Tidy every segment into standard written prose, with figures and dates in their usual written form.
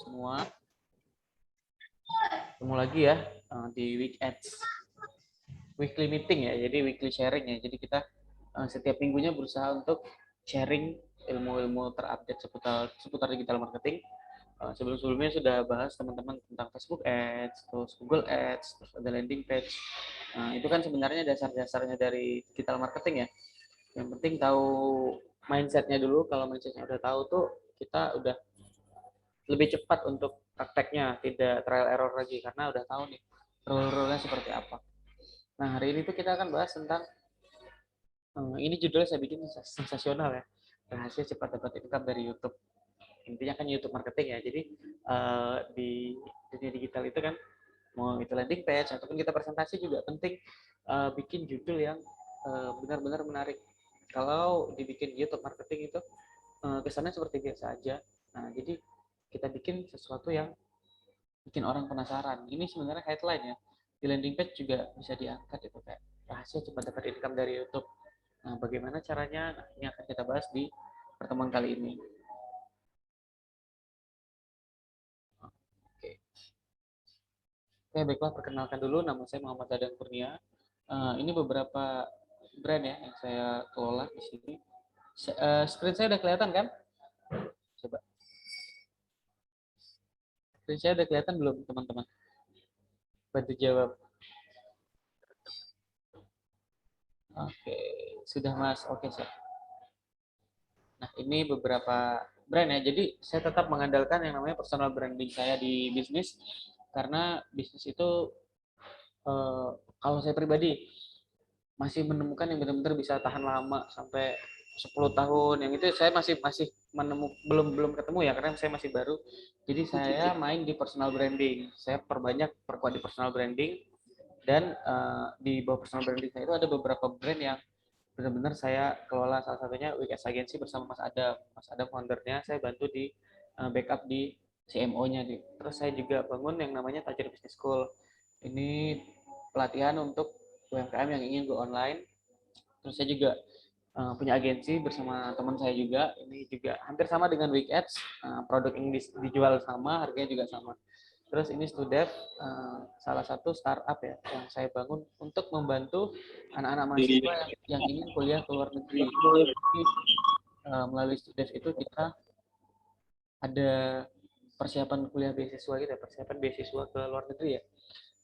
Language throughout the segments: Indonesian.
semua. Ketemu lagi ya di weekly meeting ya, jadi weekly sharing ya. Jadi kita setiap minggunya berusaha untuk sharing ilmu-ilmu terupdate seputar digital marketing. Sebelum-sebelumnya sudah bahas teman-teman tentang Facebook Ads, terus Google Ads, terus ada landing page. Itu kan sebenarnya dasar-dasarnya dari digital marketing ya. Yang penting tahu mindsetnya dulu. Kalau mindsetnya udah tahu tuh kita udah lebih cepat untuk prakteknya, tidak trial error lagi karena udah tahu nih rule-rule-nya seperti apa. Nah, hari ini tuh kita akan bahas tentang ini judulnya saya bikin sensasional ya. Rahasia cepat dapat income dari YouTube. Intinya kan YouTube marketing ya. Jadi di dunia digital itu kan mau itu landing page ataupun kita presentasi juga penting bikin judul yang benar-benar menarik. Kalau dibikin YouTube marketing itu kesannya seperti biasa aja. Nah, jadi kita bikin sesuatu yang bikin orang penasaran. Ini sebenarnya headline ya. Di landing page juga bisa diangkat itu kayak rahasia cepat dapat income dari YouTube. Nah, bagaimana caranya? Nah, ini akan kita bahas di pertemuan kali ini. Oke. Oke, baiklah, perkenalkan dulu, nama saya Muhammad Dadang Kurnia. Ini beberapa brand ya yang saya kelola di sini. Screen saya udah kelihatan kan? Coba. Screen saya udah kelihatan belum, teman-teman? Bantu jawab. Oke, sudah Mas. Oke, siap. Nah, ini beberapa brand ya. Jadi, saya tetap mengandalkan yang namanya personal branding saya di bisnis. Karena bisnis itu, kalau saya pribadi, masih menemukan yang benar-benar bisa tahan lama sampai 10 tahun. Yang itu saya masih belum ketemu ya karena saya masih baru. Jadi saya main di personal branding. Saya perkuat di personal branding dan di bawah personal branding saya itu ada beberapa brand yang benar-benar saya kelola. Salah satunya WS Agency bersama Mas Adam. Mas Adam foundernya, saya bantu di backup di CMO-nya. Terus saya juga bangun yang namanya Tajir Business School. Ini pelatihan untuk UMKM yang ingin go online. Terus saya juga punya agensi bersama teman saya juga. Ini juga hampir sama dengan Week Ads. Produk yang dijual sama, harganya juga sama. Terus ini Studev, salah satu startup ya yang saya bangun untuk membantu anak-anak mahasiswa yang ingin kuliah ke luar negeri. Jadi, melalui Studev itu kita ada persiapan kuliah beasiswa gitu ya, persiapan beasiswa ke luar negeri ya,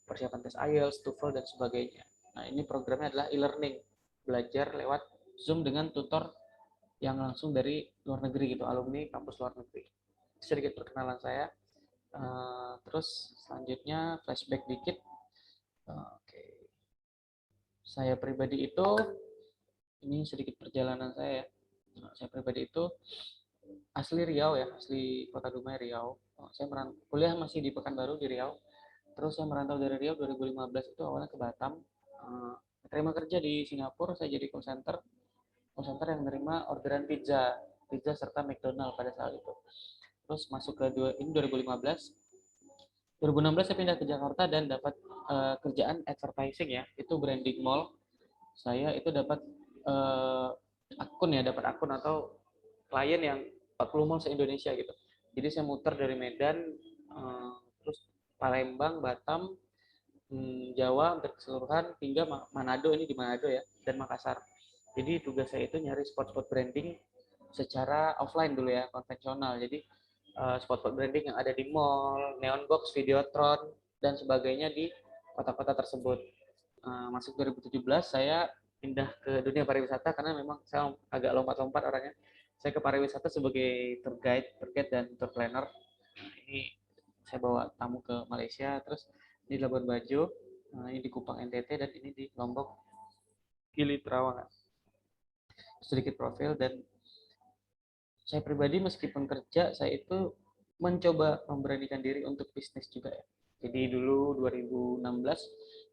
persiapan tes IELTS, TOEFL dan sebagainya. Nah, ini programnya adalah e-learning, belajar lewat Zoom dengan tutor yang langsung dari luar negeri gitu, alumni kampus luar negeri. Sedikit perkenalan saya. Terus selanjutnya flashback dikit. Oke. Saya pribadi itu, ini sedikit perjalanan saya ya. Saya pribadi itu asli Riau ya, asli Kota Dumai Riau. Saya kuliah masih di Pekanbaru di Riau. Terus saya merantau dari Riau 2015 itu awalnya ke Batam. Terima kerja di Singapura, saya jadi call center yang menerima orderan pizza serta McDonald pada saat itu. Terus masuk ke ini 2015. 2016 saya pindah ke Jakarta dan dapat kerjaan advertising ya, itu branding mall. Saya itu dapat dapat akun atau klien yang 40 mall se-Indonesia gitu. Jadi saya muter dari Medan, terus Palembang, Batam, Jawa hampir keseluruhan hingga Manado, ini di Manado ya, dan Makassar. Jadi tugas saya itu nyari spot-spot branding secara offline dulu ya, konvensional. Jadi spot-spot branding yang ada di mall, neon box, videotron, dan sebagainya di kota-kota tersebut. Masuk 2017 saya pindah ke dunia pariwisata karena memang saya agak lompat-lompat orangnya. Saya ke pariwisata sebagai tour guide dan tour planner. Ini saya bawa tamu ke Malaysia, terus di Labuan Bajo, ini di Kupang NTT, dan ini di Lombok Gili Trawangan. Sedikit profil, dan saya pribadi meskipun kerja, saya itu mencoba memberanikan diri untuk bisnis juga ya. Jadi dulu 2016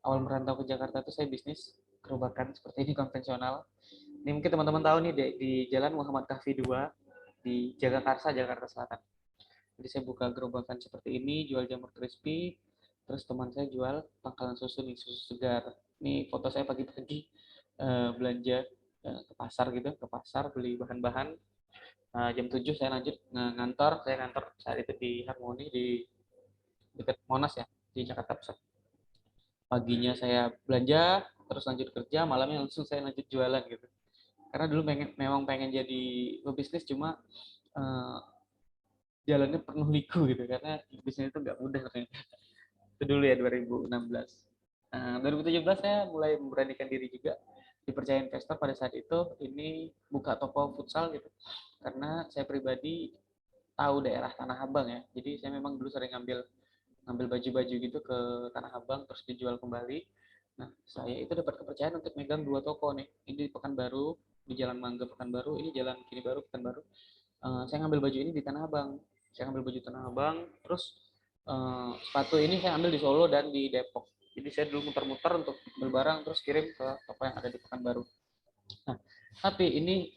awal merantau ke Jakarta itu saya bisnis gerobakan seperti ini konvensional. Ini mungkin teman-teman tahu nih di Jalan Muhammad Kahfi 2 di Jagakarsa, Jakarta Selatan. Jadi saya buka gerobakan seperti ini, jual jamur crispy, terus teman saya jual pangkalan susu nih, susu segar. Ini foto saya pagi-pagi belanja ke pasar gitu, ke pasar beli bahan-bahan. Jam 7 saya lanjut ngantor, saya ngantor saat itu di Harmoni di dekat Monas ya, di Jakarta Pusat. Paginya saya belanja, terus lanjut kerja, malamnya langsung saya lanjut jualan gitu. Karena dulu memang pengen jadi pebisnis, cuma uh, jalannya penuh liku gitu, karena bisnis itu nggak mudah ternyata. Itu dulu ya 2016. 2017 saya mulai memberanikan diri juga, dipercaya investor pada saat itu, ini buka toko futsal gitu. Karena saya pribadi tahu daerah Tanah Abang ya, jadi saya memang dulu sering ngambil ngambil baju-baju gitu ke Tanah Abang terus dijual kembali. Nah, saya itu dapat kepercayaan untuk megang 2 toko nih. Ini di Pekanbaru, di Jalan Mangga Pekanbaru, ini Jalan Kini Baru Pekanbaru. Saya ngambil baju ini di Tanah Abang. Saya ngambil baju Tanah Abang, terus sepatu ini saya ambil di Solo dan di Depok. Jadi saya dulu muter-muter untuk berbarang terus kirim ke toko yang ada di Pekanbaru. Nah, tapi ini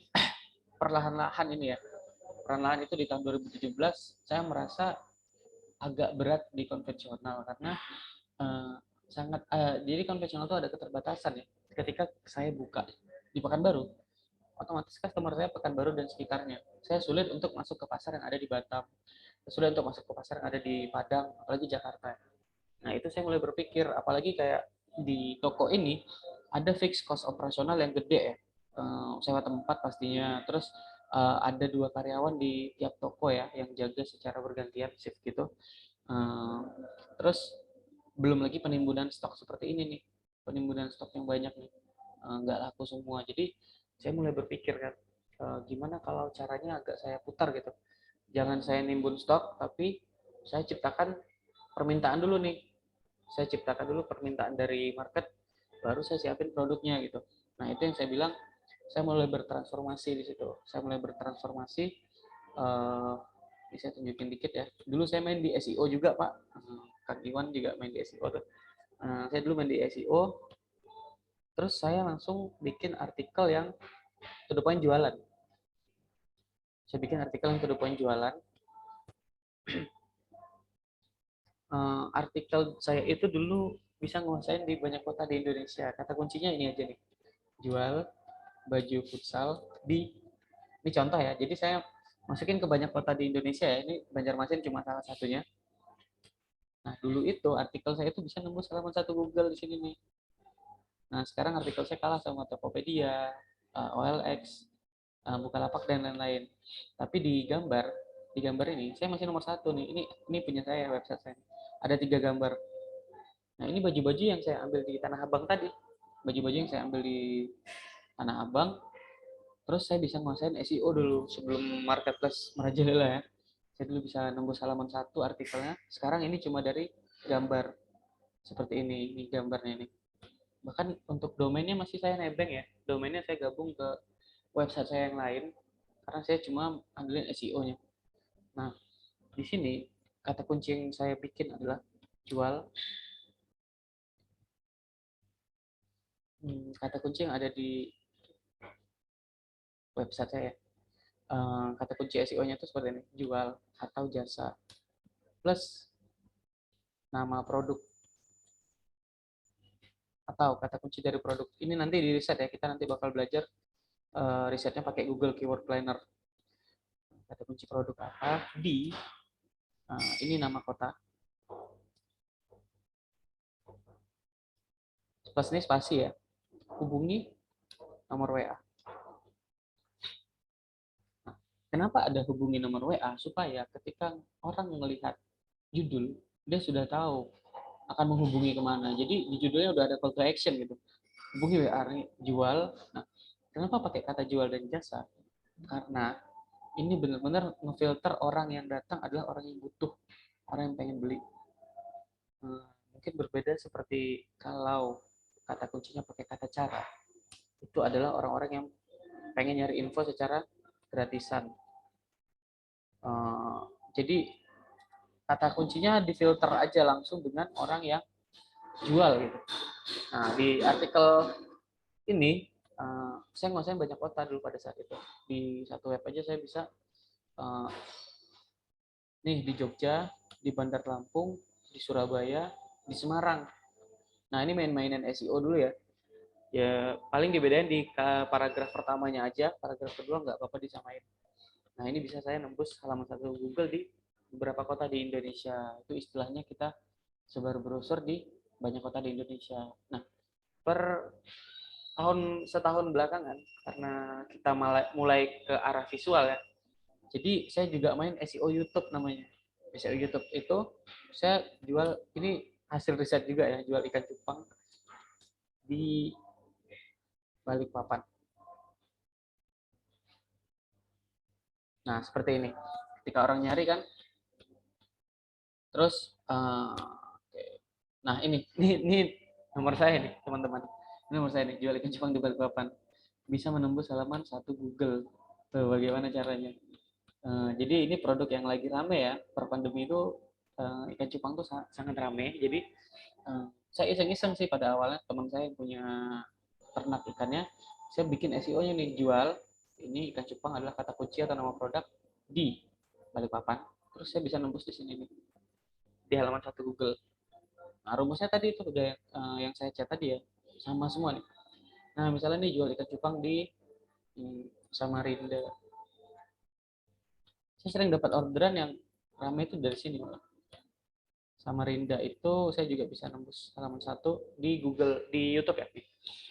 perlahan-lahan ini ya. Perlahan-lahan itu di tahun 2017 saya merasa agak berat di konvensional karena jadi konvensional itu ada keterbatasan ya. Ketika saya buka di Pekanbaru, otomatis customer saya Pekanbaru dan sekitarnya. Saya sulit untuk masuk ke pasar yang ada di Batam, sulit untuk masuk ke pasar yang ada di Padang, apalagi Jakarta. Nah, itu saya mulai berpikir, apalagi kayak di toko ini ada fixed cost operasional yang gede ya. Sewa tempat pastinya, terus ada 2 karyawan di tiap toko ya yang jaga secara bergantian shift gitu. Terus belum lagi penimbunan stok seperti ini nih, penimbunan stok yang banyak nih, nggak laku semua. Jadi saya mulai berpikir kan, gimana kalau caranya agak saya putar gitu. Jangan saya nimbun stok, tapi saya ciptakan permintaan dulu nih. Saya ciptakan dulu permintaan dari market, baru saya siapin produknya gitu. Nah, itu yang saya bilang, saya mulai bertransformasi di situ. Saya mulai bertransformasi, ini saya tunjukin dikit ya. Dulu saya main di SEO juga, Pak. Kang Iwan juga main di SEO tuh. Saya dulu main di SEO, terus saya langsung bikin artikel yang to the point jualan. Saya bikin artikel yang to the point jualan. Artikel saya itu dulu bisa nguasain di banyak kota di Indonesia. Kata kuncinya ini aja nih, jual baju futsal ini contoh ya. Jadi saya masukin ke banyak kota di Indonesia ya. Ini Banjarmasin cuma salah satunya. Nah, dulu itu artikel saya itu bisa nembus halaman 1 Google di sini nih. Nah, sekarang artikel saya kalah sama Tokopedia, OLX, Bukalapak dan lain-lain. Tapi di gambar ini saya masih nomor 1 nih. Ini punya saya, website saya. Ada 3 gambar. Nah, ini baju-baju yang saya ambil di Tanah Abang tadi. Baju-baju yang saya ambil di Tanah Abang. Terus saya bisa nguasain SEO dulu sebelum marketplace merajalela ya. Saya dulu bisa nembus halaman 1 artikelnya. Sekarang ini cuma dari gambar seperti ini gambarnya ini. Bahkan untuk domainnya masih saya nebeng ya. Domainnya saya gabung ke website saya yang lain karena saya cuma ambilin SEO-nya. Nah, di sini kata kunci yang saya bikin adalah jual. Kata kunci yang ada di website saya. Kata kunci SEO-nya itu seperti ini, jual atau jasa plus nama produk atau kata kunci dari produk. Ini nanti di riset ya, kita nanti bakal belajar risetnya pakai Google Keyword Planner. Kata kunci produk apa di ini nama kota. Plus ini spasi ya. Hubungi nomor WA. Nah, kenapa ada hubungi nomor WA? Supaya ketika orang melihat judul, dia sudah tahu akan menghubungi kemana. Jadi di judulnya udah ada call to action gitu. Hubungi WA nih, jual. Nah, kenapa pakai kata jual dan jasa? Karena ini benar-benar ngefilter orang yang datang adalah orang yang butuh, orang yang pengen beli. Mungkin berbeda seperti kalau kata kuncinya pakai kata cara. Itu adalah orang-orang yang pengen nyari info secara gratisan. Jadi kata kuncinya difilter aja langsung dengan orang yang jual gitu. Nah, di artikel ini saya nguasain banyak kota dulu pada saat itu. Di satu web aja saya bisa nih di Jogja, di Bandar Lampung, di Surabaya, di Semarang. Nah, ini main-mainan SEO dulu ya. Ya, paling dibedain di paragraf pertamanya aja, paragraf kedua nggak apa-apa disamain. Nah, ini bisa saya nembus halaman satu Google di beberapa kota di Indonesia. Itu istilahnya kita sebar brosur di banyak kota di Indonesia. Nah, per setahun belakangan, karena kita mulai ke arah visual ya, jadi saya juga main SEO YouTube namanya. SEO YouTube itu saya jual, ini hasil riset juga ya, jual ikan cupang di Balikpapan. Nah, seperti ini. Ketika orang nyari kan, terus nah ini nomor saya nih, teman-teman. Ini nomor saya nih, jual ikan cupang di Balikpapan. Bisa menembus halaman satu Google. Tuh, bagaimana caranya? Jadi ini produk yang lagi rame ya. Per pandemi itu ikan cupang tuh sangat rame. Jadi saya iseng-iseng sih pada awalnya, teman saya yang punya ternak ikannya, saya bikin SEO-nya nih, jual ini ikan cupang adalah kata kunci atau nama produk di Balikpapan. Terus saya bisa nembus di sini nih, di halaman satu Google. Nah, rumusnya tadi itu udah yang saya chat tadi ya, sama semua nih. Nah, misalnya nih jual ikan cupang di Samarinda. Saya sering dapat orderan yang ramai itu dari sini. Samarinda itu saya juga bisa nembus halaman satu di Google, di YouTube ya, di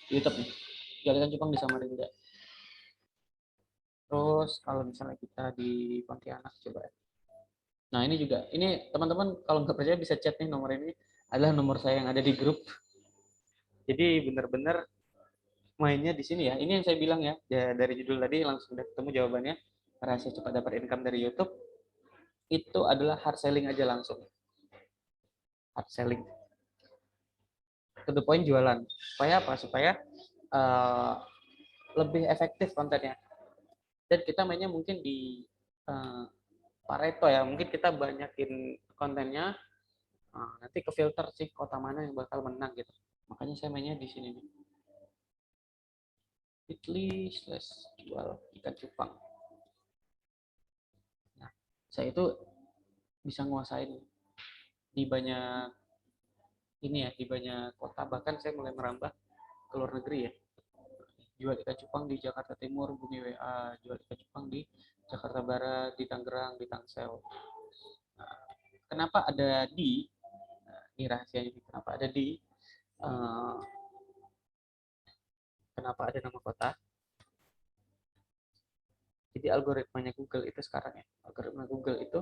YouTube nih. Jual ikan cupang di Samarinda. Terus kalau misalnya kita di Pontianak coba ya. Nah, ini juga, ini teman-teman kalau nggak percaya bisa chat nih, nomor ini adalah nomor saya yang ada di grup. Jadi benar-benar mainnya di sini ya. Ini yang saya bilang ya, dari judul tadi langsung udah ketemu jawabannya. Rahasia cepat dapat income dari YouTube itu adalah hard selling aja langsung. Hard selling. To the point, jualan. Supaya apa? Supaya uh, lebih efektif kontennya. Dan kita mainnya mungkin di Pareto ya. Mungkin kita banyakin kontennya, nanti ke filter sih kota mana yang bakal menang gitu. Makanya saya mainnya di sini nih. Bit.ly/jual ikan cupang. Nah, saya itu bisa nguasain di banyak ini ya, di banyak kota, bahkan saya mulai merambah ke luar negeri ya. Jual ikan cupang di Jakarta Timur, Bumi WA, jual ikan cupang di Jakarta Barat, di Tangerang, di Tangsel. Nah, kenapa ada di, ini rahasianya, kenapa ada di, uh, kenapa ada nama kota. Jadi algoritmanya Google itu sekarang ya, algoritma Google itu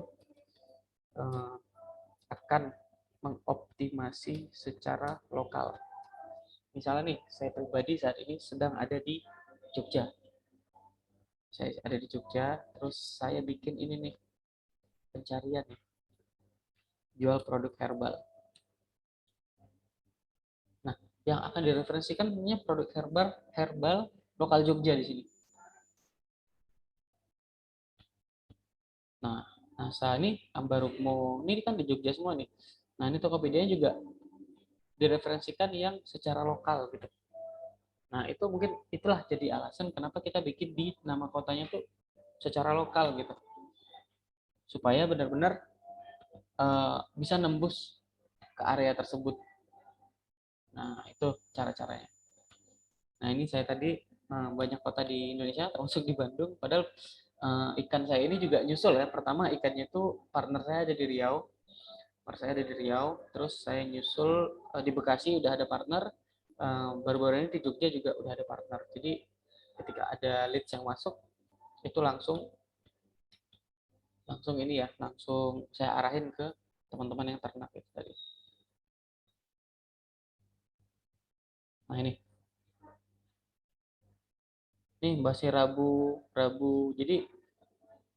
uh, akan mengoptimasi secara lokal. Misalnya nih, saya pribadi saat ini sedang ada di Jogja. Saya ada di Jogja, terus saya bikin ini nih, pencarian nih, jual produk herbal. Nah, yang akan direferensikan punya produk herbal herbal lokal Jogja di sini. Nah, Nasa ini Ambarukmo ini kan di Jogja semua nih. Nah, ini Tokopedia juga direferensikan yang secara lokal gitu. Nah, itu mungkin itulah jadi alasan kenapa kita bikin di nama kotanya tuh secara lokal gitu. Supaya benar-benar bisa nembus ke area tersebut. Nah, itu cara-caranya. Nah, ini saya tadi banyak kota di Indonesia, termasuk di Bandung. Padahal ikan saya ini juga nyusul ya. Pertama ikannya itu partner saya ada di Riau. Partner saya ada di Riau. Terus saya nyusul di Bekasi udah ada partner. Baru-baru ini di Jogja juga udah ada partner. Jadi ketika ada leads yang masuk, itu langsung ini ya, langsung saya arahin ke teman-teman yang ternak itu tadi. Nah, ini Mbak Rabu. Jadi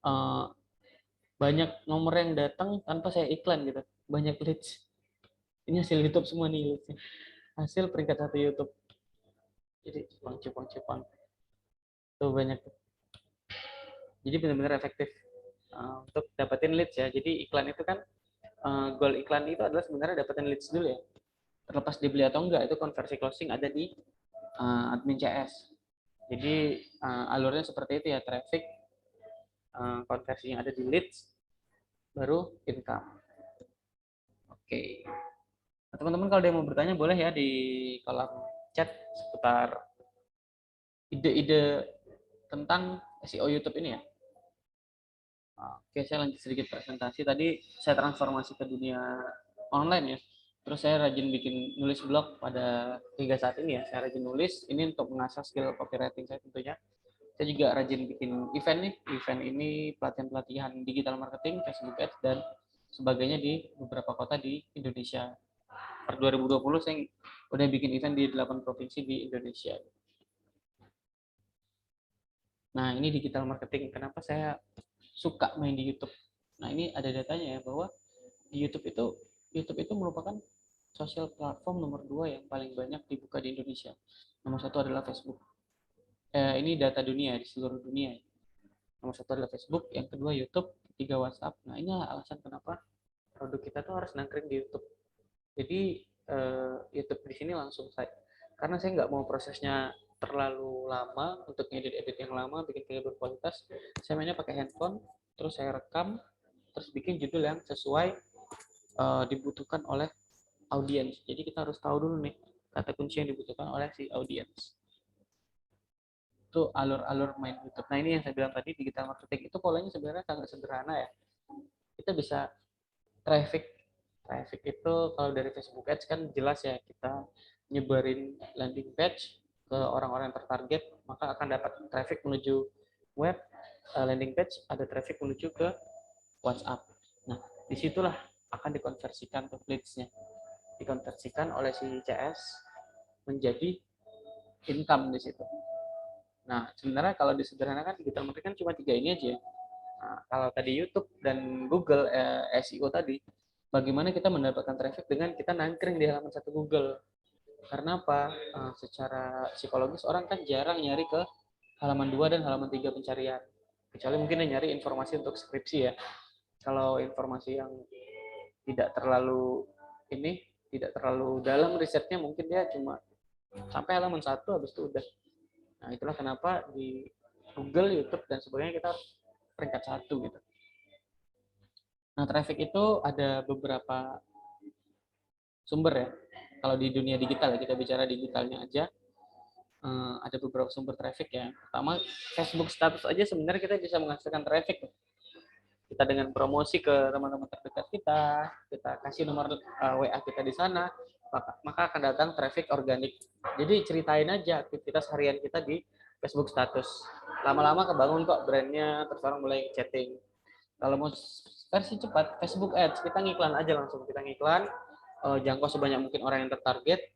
uh, banyak nomor yang datang tanpa saya iklan gitu, banyak leads. Ini hasil YouTube semua nih leadsnya, hasil peringkat satu YouTube. Jadi cupang tuh banyak tuh. Jadi benar-benar efektif untuk dapetin leads ya. Jadi iklan itu kan goal iklan itu adalah sebenarnya dapetin leads dulu ya, terlepas dibeli atau enggak itu konversi closing ada di admin CS. Jadi alurnya seperti itu ya, traffic, konversinya ada di leads, baru income. Oke. Nah, teman-teman kalau ada yang mau bertanya boleh ya di kolom chat seputar ide-ide tentang SEO YouTube ini ya. Oke, saya lanjut sedikit presentasi. Tadi saya transformasi ke dunia online ya. Terus saya rajin bikin nulis blog pada hingga saat ini ya. Saya rajin nulis ini untuk mengasah skill copywriting saya tentunya. Saya juga rajin bikin event nih. Event ini pelatihan-pelatihan digital marketing, Facebook Ads dan sebagainya di beberapa kota di Indonesia. Per 2020 saya udah bikin event di 8 provinsi di Indonesia. Nah, ini digital marketing. Kenapa saya suka main di YouTube? Nah, ini ada datanya ya bahwa di YouTube itu merupakan sosial platform nomor 2 yang paling banyak dibuka di Indonesia. Nomor 1 adalah Facebook. Ini data dunia di seluruh dunia. Nomor 1 adalah Facebook, yang kedua YouTube, ketiga WhatsApp. Nah, ini alasan kenapa produk kita tuh harus nangkring di YouTube. Jadi YouTube di sini langsung saya, karena saya nggak mau prosesnya terlalu lama untuk ngedit edit yang lama, bikin video berkualitas. Saya mainnya pakai handphone, terus saya rekam, terus bikin judul yang sesuai dibutuhkan oleh audiens. Jadi kita harus tahu dulu nih kata kunci yang dibutuhkan oleh si audiens. Itu alur-alur main YouTube. Nah, ini yang saya bilang tadi, digital marketing itu polanya sebenarnya sangat sederhana ya. Kita bisa traffic. Traffic itu kalau dari Facebook Ads kan jelas ya, kita nyebarin landing page ke orang-orang yang tertarget, maka akan dapat traffic menuju web, landing page, ada traffic menuju ke WhatsApp. Nah, disitulah akan dikonversikan ke leads-nya. Dikonversikan oleh si CS menjadi income di situ. Nah, sebenarnya kalau disederhanakan digital marketing kan cuma 3 ini aja. Nah, kalau tadi YouTube dan Google SEO tadi, bagaimana kita mendapatkan traffic dengan kita nangkring di halaman 1 Google. Karena apa? Secara psikologis orang kan jarang nyari ke halaman 2 dan halaman 3 pencarian. Kecuali mungkin dia nyari informasi untuk skripsi ya. Kalau informasi yang tidak terlalu tidak terlalu dalam risetnya, mungkin dia cuma sampai halaman 1 habis itu udah. Nah, itulah kenapa di Google, YouTube, dan sebagainya kita harus peringkat 1 gitu. Nah, traffic itu ada beberapa sumber ya. Kalau di dunia digital ya, kita bicara digitalnya aja, ada beberapa sumber traffic ya. Pertama, Facebook status aja sebenarnya kita bisa menghasilkan traffic. Kita dengan promosi ke teman-teman terdekat kita kasih nomor WA kita di sana, maka akan datang traffic organik. Jadi ceritain aja aktivitas harian kita di Facebook status. Lama-lama kebangun kok brandnya, terus orang mulai chatting. Kalau mau versi cepat, Facebook Ads, kita ngiklan aja langsung. Kita ngiklan, jangkau sebanyak mungkin orang yang tertarget,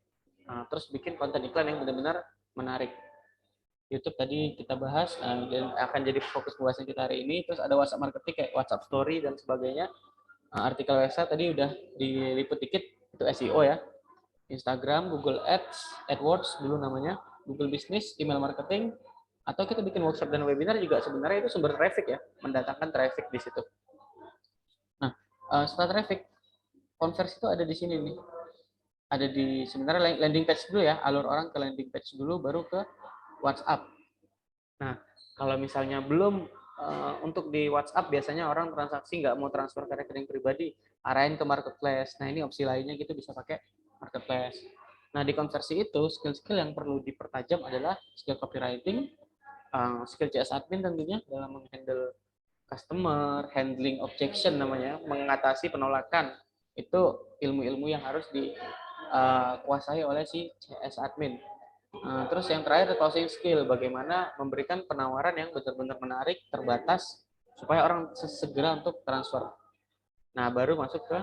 terus bikin konten iklan yang benar-benar menarik. YouTube tadi kita bahas, dan akan jadi fokus pembahasan kita hari ini. Terus ada WhatsApp marketing kayak WhatsApp Story dan sebagainya. Artikel website tadi udah diliput dikit, itu SEO ya. Instagram, Google Ads, AdWords dulu namanya, Google Business, email marketing, atau kita bikin workshop dan webinar juga sebenarnya itu sumber traffic ya, mendatangkan traffic di situ. Nah, setelah traffic, konversi itu ada di sini nih. Ada di sebenarnya landing page dulu ya, alur orang ke landing page dulu, baru ke WhatsApp. Nah, kalau misalnya belum untuk di WhatsApp biasanya orang transaksi nggak mau transfer ke rekening pribadi, arahin ke marketplace. Nah, ini opsi lainnya gitu bisa pakai marketplace. Nah, di konversi itu skill-skill yang perlu dipertajam adalah skill copywriting, skill CS admin tentunya dalam menghandle customer, handling objection namanya, mengatasi penolakan. Itu ilmu-ilmu yang harus dikuasai oleh si CS admin. Terus yang terakhir closing skill, bagaimana memberikan penawaran yang benar-benar menarik, terbatas, supaya orang segera untuk transfer. Nah, baru masuk ke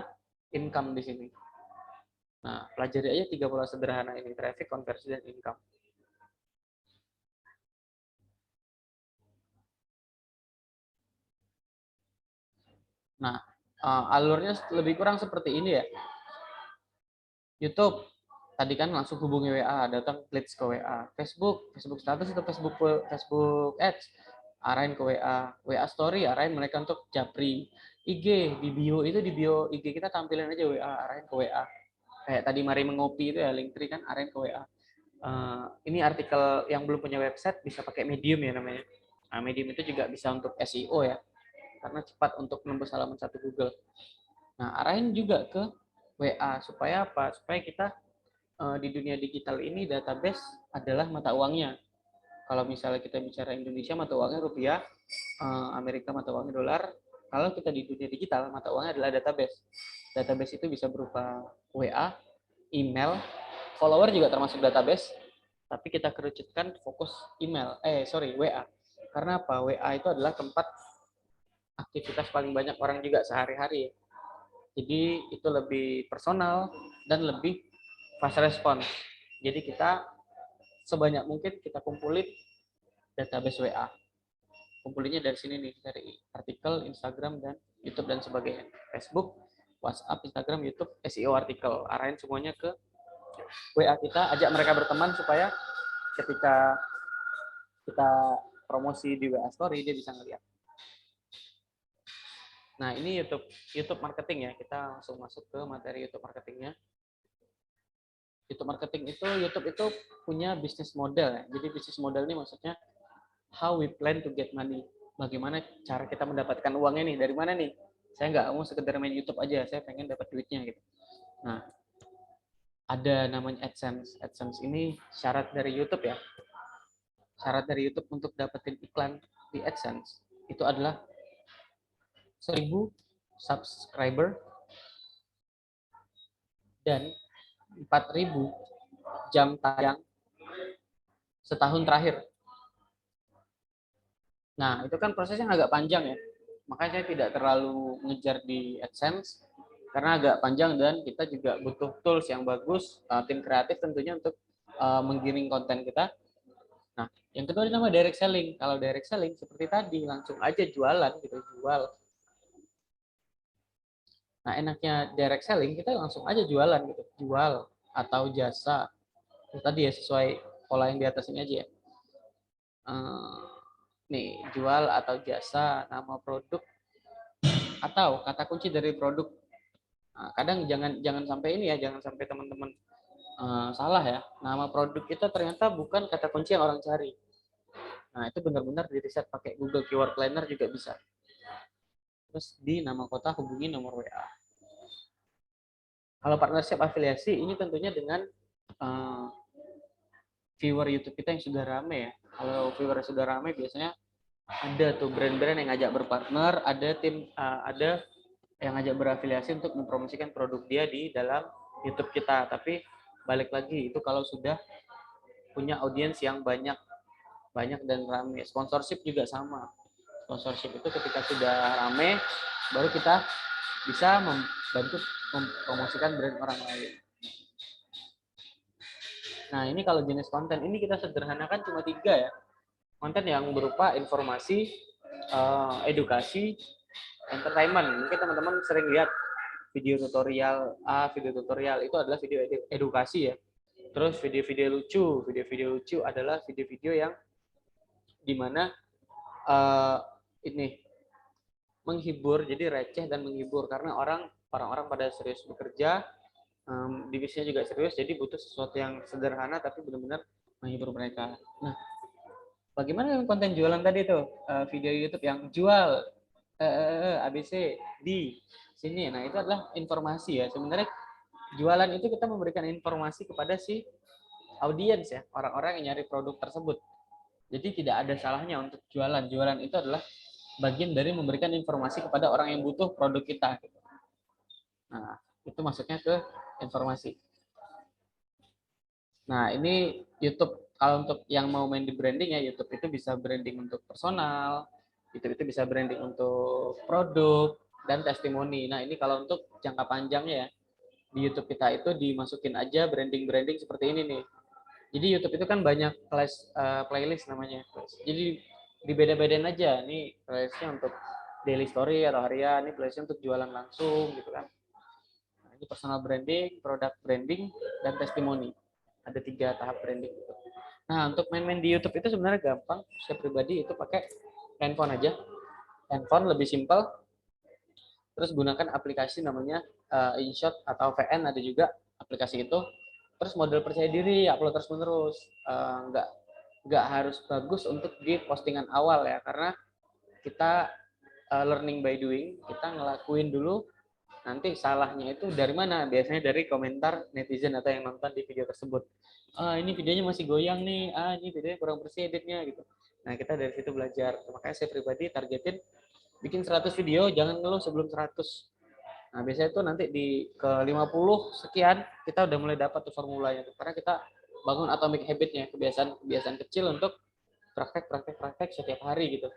income di sini. Nah, pelajari aja 3 pola sederhana ini, traffic, konversi, dan income. Nah, alurnya lebih kurang seperti ini ya. YouTube, tadi kan langsung hubungi WA, datang leads ke WA. Facebook status itu Facebook Ads, arahin ke WA. WA Story, arahin mereka untuk japri. IG, di bio IG kita tampilin aja WA, arahin ke WA. Kayak tadi mari mengopi itu ya, Linktree kan, arahin ke WA. Ini artikel yang belum punya website bisa pakai Medium ya namanya. Nah, Medium itu juga bisa untuk SEO ya, karena cepat untuk nembus halaman 1 Google. Nah, arahin juga ke WA supaya apa? Supaya kita di dunia digital ini database adalah mata uangnya. Kalau misalnya kita bicara Indonesia, mata uangnya rupiah, Amerika mata uangnya dolar, kalau kita di dunia digital, mata uangnya adalah database. Database itu bisa berupa WA, email, follower juga termasuk database, tapi kita kerucutkan fokus WA. Karena apa? WA itu adalah tempat aktivitas paling banyak orang juga sehari-hari. Jadi itu lebih personal dan lebih fast response. Jadi kita sebanyak mungkin kita kumpulin database WA. Kumpulinnya dari sini nih, dari artikel, Instagram, dan YouTube dan sebagainya. Facebook, WhatsApp, Instagram, YouTube, SEO artikel. Arahin semuanya ke WA kita, ajak mereka berteman supaya ketika kita promosi di WA Story, dia bisa ngeliat. Nah, ini YouTube marketing ya. Kita langsung masuk ke materi YouTube marketingnya. YouTube itu punya bisnis model ya. Jadi bisnis model ini maksudnya how we plan to get money. Bagaimana cara kita mendapatkan uangnya nih, dari mana nih? Saya nggak mau sekedar main YouTube aja, saya pengen dapat duitnya gitu. Nah, ada namanya AdSense. AdSense ini syarat dari YouTube ya. Syarat dari YouTube untuk dapetin iklan di AdSense itu adalah 1.000 subscriber dan 4.000 jam tayang setahun terakhir. Nah, itu kan prosesnya agak panjang ya. Makanya saya tidak terlalu ngejar di AdSense karena agak panjang dan kita juga butuh tools yang bagus, tim kreatif tentunya untuk menggiring konten kita. Nah, yang kedua nama direct selling. Kalau direct selling seperti tadi langsung aja jualan gitu, jual. Nah, enaknya direct selling kita langsung aja jualan gitu, jual atau jasa. Tadi ya sesuai pola yang di atas ini aja ya. Nih, jual atau jasa, nama produk atau kata kunci dari produk. Nah, kadang jangan sampai ini ya, jangan sampai teman-teman salah ya. Nama produk itu ternyata bukan kata kunci yang orang cari. Nah, itu benar-benar di riset pakai Google Keyword Planner juga bisa. Terus di nama kota hubungi nomor WA. Kalau partnership afiliasi ini tentunya dengan viewer YouTube kita yang sudah rame ya. Kalau viewer sudah rame biasanya ada tuh brand-brand yang ngajak berpartner, ada yang ngajak berafiliasi untuk mempromosikan produk dia di dalam YouTube kita. Tapi balik lagi itu kalau sudah punya audiens yang banyak dan rame. Sponsorship juga sama. Sponsorship itu ketika sudah rame baru kita bisa membantu mempromosikan brand orang lain. Nah, ini kalau jenis konten ini kita sederhanakan cuma 3 ya. Konten yang berupa informasi, edukasi, entertainment. Mungkin teman-teman sering lihat video tutorial video tutorial itu adalah video edukasi ya. Terus video-video lucu adalah video-video yang dimana ini menghibur, jadi receh dan menghibur karena orang-orang pada serius bekerja, divisinya juga serius, jadi butuh sesuatu yang sederhana tapi benar-benar menghibur mereka. Nah, bagaimana dengan konten jualan tadi tuh, video YouTube yang jual ABC di sini. Nah, itu adalah informasi ya. Sebenarnya jualan itu kita memberikan informasi kepada si audiens ya, orang-orang yang nyari produk tersebut. Jadi tidak ada salahnya untuk jualan. Jualan itu adalah bagian dari memberikan informasi kepada orang yang butuh produk kita. Nah, itu masuknya ke informasi. Nah, ini YouTube. Kalau untuk yang mau main di branding ya, YouTube itu bisa branding untuk personal, YouTube itu bisa branding untuk produk, dan testimoni. Nah, ini kalau untuk jangka panjangnya ya, di YouTube kita itu dimasukin aja branding-branding seperti ini nih. Jadi YouTube itu kan banyak playlist namanya. Jadi dibeda-bedain aja. Ini playlistnya untuk daily story atau harian, ini playlistnya untuk jualan langsung gitu kan. Nah, ini personal branding, product branding, dan testimoni. Ada 3 tahap branding gitu. Nah, untuk main-main di YouTube itu sebenarnya gampang. Saya pribadi itu pakai handphone aja. Handphone lebih simpel. Terus gunakan aplikasi namanya InShot atau VN, ada juga aplikasi itu. Terus model percaya diri, upload terus-menerus. Nggak harus bagus untuk di postingan awal ya, karena kita learning by doing, kita ngelakuin dulu. Nanti salahnya itu dari mana? Biasanya dari komentar netizen atau yang nonton di video tersebut. Ini videonya masih goyang nih, ini videonya kurang bersih editnya gitu. Nah, kita dari situ belajar. Makanya saya pribadi targetin bikin 100 video, jangan ngeluh sebelum 100. Nah, biasanya itu nanti di ke 50 sekian kita udah mulai dapat tuh formulanya tuh. Karena kita bangun atomic habit-nya, kebiasaan kecil untuk praktek setiap hari gitu.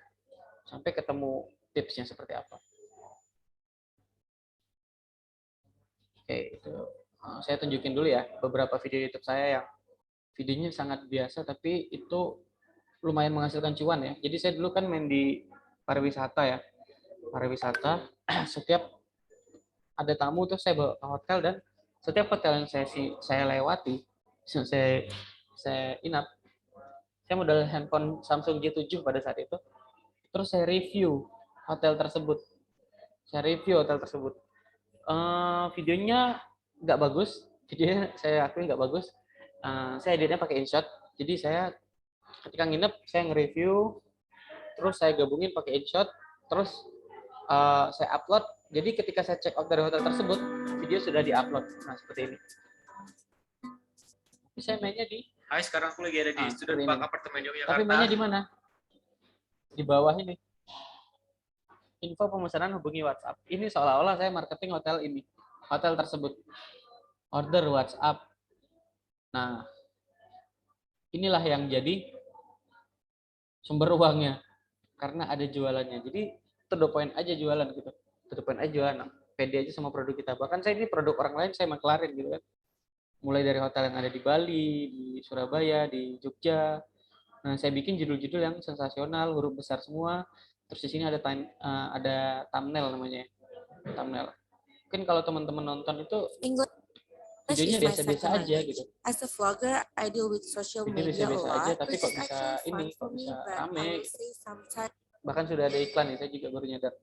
Sampai ketemu tipsnya seperti apa. Oke, itu saya tunjukin dulu ya beberapa video YouTube saya yang videonya sangat biasa tapi itu lumayan menghasilkan cuan ya. Jadi saya dulu kan main di pariwisata ya. Pariwisata setiap ada tamu tuh saya bawa ke hotel dan setiap hotel yang saya lewati, saya inap, saya modal handphone Samsung J7 pada saat itu. Terus saya review hotel tersebut. Saya review hotel tersebut. Videonya nggak bagus, videonya saya akui nggak bagus. Saya editnya pakai InShot. Jadi saya ketika nginep saya nge-review, terus saya gabungin pakai InShot, terus saya upload. Jadi ketika saya check out dari hotel tersebut, video sudah di-upload. Nah, seperti ini. Tapi saya mainnya di Hai, sekarang aku lagi ada di Student Park Apartemen Yogyakarta. Tapi mainnya di mana? Di bawah ini. Info pemesanan hubungi WhatsApp. Ini seolah-olah saya marketing hotel ini. Hotel tersebut. Order WhatsApp. Nah, inilah yang jadi sumber uangnya. Karena ada jualannya. Jadi, to the point aja jualan gitu. To the point aja jualan. Pede aja sama produk kita. Bahkan saya ini produk orang lain saya maklarin gitu kan. Mulai dari hotel yang ada di Bali, di Surabaya, di Jogja. Nah, saya bikin judul-judul yang sensasional, huruf besar semua. Terus di sini ada thumbnail namanya. Thumbnail. Mungkin kalau teman-teman nonton itu videonya biasa-biasa aja gitu. As a vlogger, I deal with social Video media a biasa-biasa aja, lot, tapi which kok is bisa actually ini, fun for kok me, bisa but I rame. would say sometimes. Bahkan sudah ada iklan nih, saya juga baru nyadar.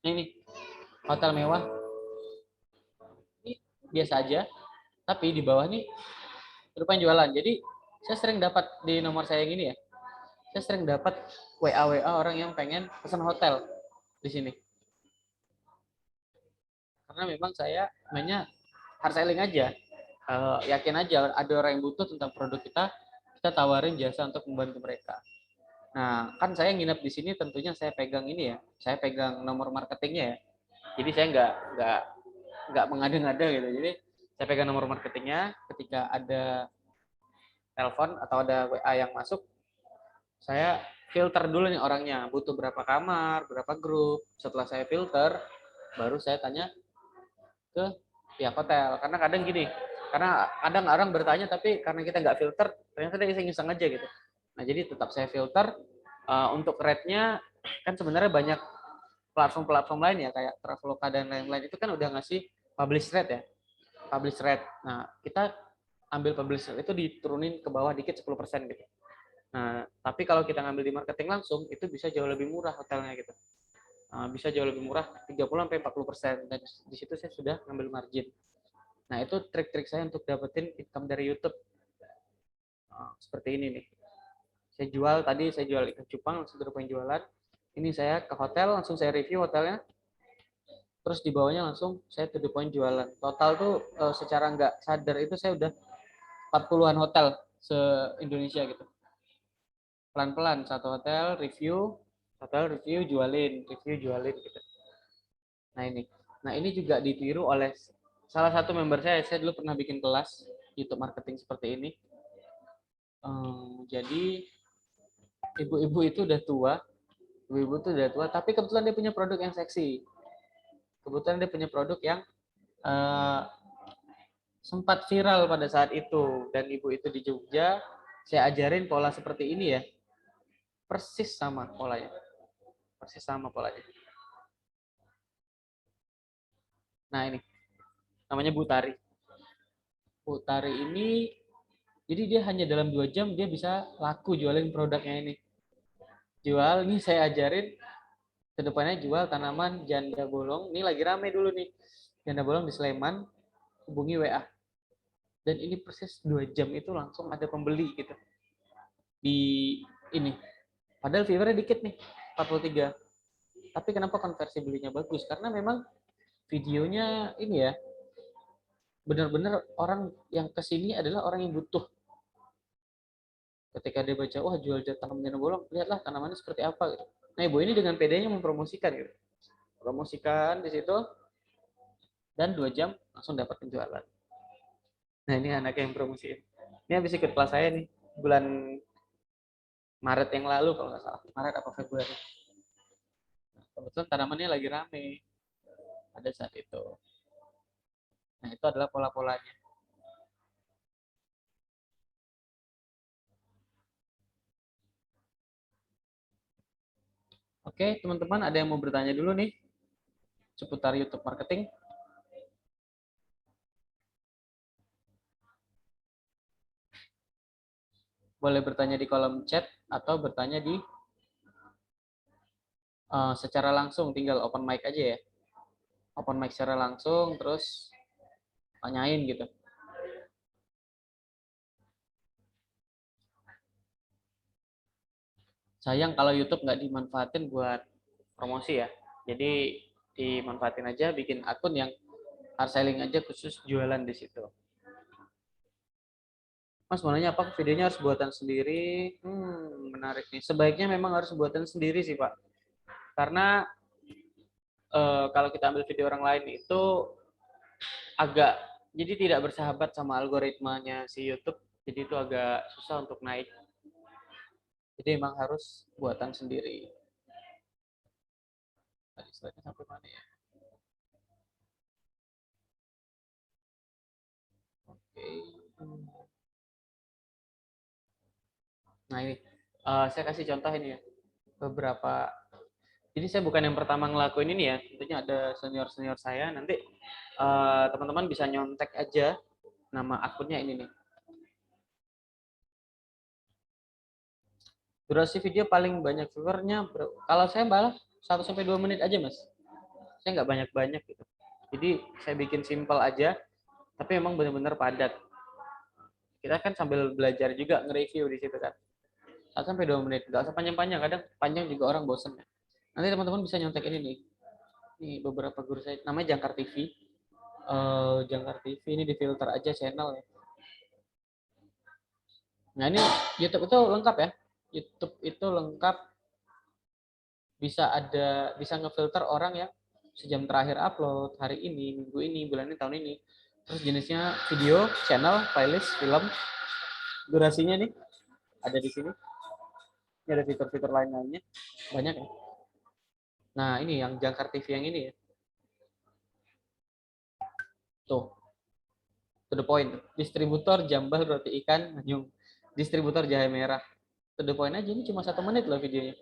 Ini hotel mewah. Ini biasa aja, tapi di bawah nih rupanya jualan. Jadi saya sering dapat di nomor saya yang ini ya. Saya sering dapat WA orang yang pengen pesan hotel di sini. Karena memang saya mainnya hard selling aja. Yakin aja ada orang yang butuh tentang produk kita tawarin jasa untuk membantu mereka. Nah, kan saya nginep di sini tentunya saya pegang ini ya, saya pegang nomor marketingnya ya. Jadi saya nggak mengada-ngada gitu. Jadi saya pegang nomor marketingnya, ketika ada telepon atau ada WA yang masuk, saya filter dulu nih orangnya, butuh berapa kamar, berapa grup. Setelah saya filter, baru saya tanya ke pihak hotel. Karena kadang gini, karena kadang orang bertanya tapi karena kita nggak filter, ternyata dia iseng-iseng aja gitu. Nah, jadi tetap saya filter. Untuk rate-nya kan sebenarnya banyak platform-platform lain ya kayak Traveloka dan lain-lain itu kan udah ngasih publish rate ya. Publish rate. Nah, kita ambil publish rate itu diturunin ke bawah dikit 10% gitu. Nah, tapi kalau kita ngambil di marketing langsung itu bisa jauh lebih murah hotelnya gitu. Bisa jauh lebih murah 30-40% dan di situ saya sudah ngambil margin. Nah, itu trik-trik saya untuk dapetin income dari YouTube. Seperti ini nih. Saya jual ikan cupang langsung ke jualan. Ini saya ke hotel langsung saya review hotelnya. Terus di bawahnya langsung saya to the point jualan. Total tuh secara nggak sadar itu saya udah 40-an hotel se-Indonesia gitu. Pelan-pelan satu hotel review, jualin gitu. Nah ini. Nah, ini juga ditiru oleh salah satu member saya. Saya dulu pernah bikin kelas YouTube marketing seperti ini. Jadi ibu-ibu itu udah tua, tapi kebetulan dia punya produk yang seksi. Kebetulan dia punya produk yang sempat viral pada saat itu, dan ibu itu di Jogja. Saya ajarin pola seperti ini ya, persis sama polanya. Nah, ini namanya Bu Tari. Bu Tari ini, jadi dia hanya dalam 2 jam dia bisa laku jualin produknya ini. Ini saya ajarin kedepannya jual tanaman janda bolong. Ini lagi rame dulu nih, janda bolong di Sleman. Hubungi WA. Dan ini persis 2 jam itu langsung ada pembeli gitu. Di ini. Padahal viewernya dikit nih, 43. Tapi kenapa konversi belinya bagus? Karena memang videonya ini ya, benar-benar orang yang kesini adalah orang yang butuh. Ketika dia baca, wah jual tanaman janda bolong, lihatlah tanamannya seperti apa gitu. Nah, ibu ini dengan pedenya mempromosikan gitu. Promosikan di situ dan 2 jam langsung dapat penjualan. Nah, ini anak yang promosiin. Ini habis ikut kelas saya nih bulan Maret yang lalu kalau nggak salah. Maret apa Februari. Nah, kebetulan tanamannya lagi rame pada saat itu. Nah, itu adalah pola-polanya. Oke, teman-teman, ada yang mau bertanya dulu nih seputar YouTube marketing? Boleh bertanya di kolom chat atau bertanya di secara langsung, tinggal open mic aja ya. Open mic secara langsung, terus tanyain gitu. Sayang kalau YouTube nggak dimanfaatin buat promosi ya. Jadi dimanfaatin aja, bikin akun yang hard selling aja khusus jualan di situ. Mas mau nanya apa videonya harus buatan sendiri? Menarik nih. Sebaiknya memang harus buatan sendiri sih Pak. Karena kalau kita ambil video orang lain itu agak jadi tidak bersahabat sama algoritmanya si YouTube. Jadi itu agak susah untuk naik. Jadi memang harus buatan sendiri. Tadi slide-nya sampai mana ya? Oke. Nah ini, saya kasih contoh ini ya. Beberapa, jadi saya bukan yang pertama ngelakuin ini ya. Tentunya ada senior-senior saya. Nanti teman-teman bisa nyontek aja nama akunnya ini nih. Durasi video paling banyak viewernya, kalau saya malah 1-2 menit aja mas. Saya nggak banyak-banyak gitu. Jadi saya bikin simple aja, tapi memang benar-benar padat. Kita kan sambil belajar juga nge-review di situ kan. 1-2 menit, nggak usah panjang-panjang, kadang panjang juga orang bosen ya. Nanti teman-teman bisa nyontek ini nih. Ini beberapa guru saya, namanya Jangkar TV. Jangkar TV ini difilter aja channel ya. Nah ini YouTube itu lengkap ya. YouTube itu lengkap, bisa ngefilter orang yang sejam terakhir upload, hari ini, minggu ini, bulan ini, tahun ini. Terus jenisnya video, channel, playlist, film. Durasinya nih ada di sini. Ini ada fitur-fitur lain-lainnya. Banyak ya. Nah, ini yang Jangkar TV yang ini ya. Tuh. To the point. Distributor jambal roti ikan manyung. Distributor jahe merah. To the point aja, ini cuma 1 menit loh videonya.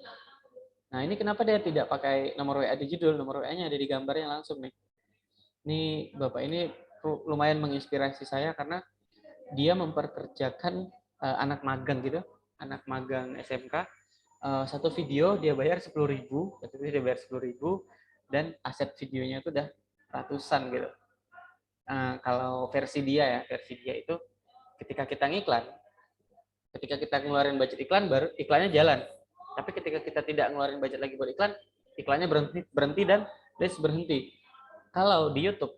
Nah, ini kenapa dia tidak pakai nomor WA di judul, nomor WA-nya ada di gambarnya langsung nih. Ini Bapak ini lumayan menginspirasi saya karena dia memperkerjakan anak magang gitu, anak magang SMK. Satu video dia bayar 10.000, satu video dia bayar 10.000 dan aset videonya itu udah ratusan gitu. Kalau versi dia itu ketika kita ngiklan, ketika kita ngeluarin budget iklan baru iklannya jalan. Tapi ketika kita tidak ngeluarin budget lagi buat iklan, iklannya berhenti dan list berhenti. Kalau di YouTube,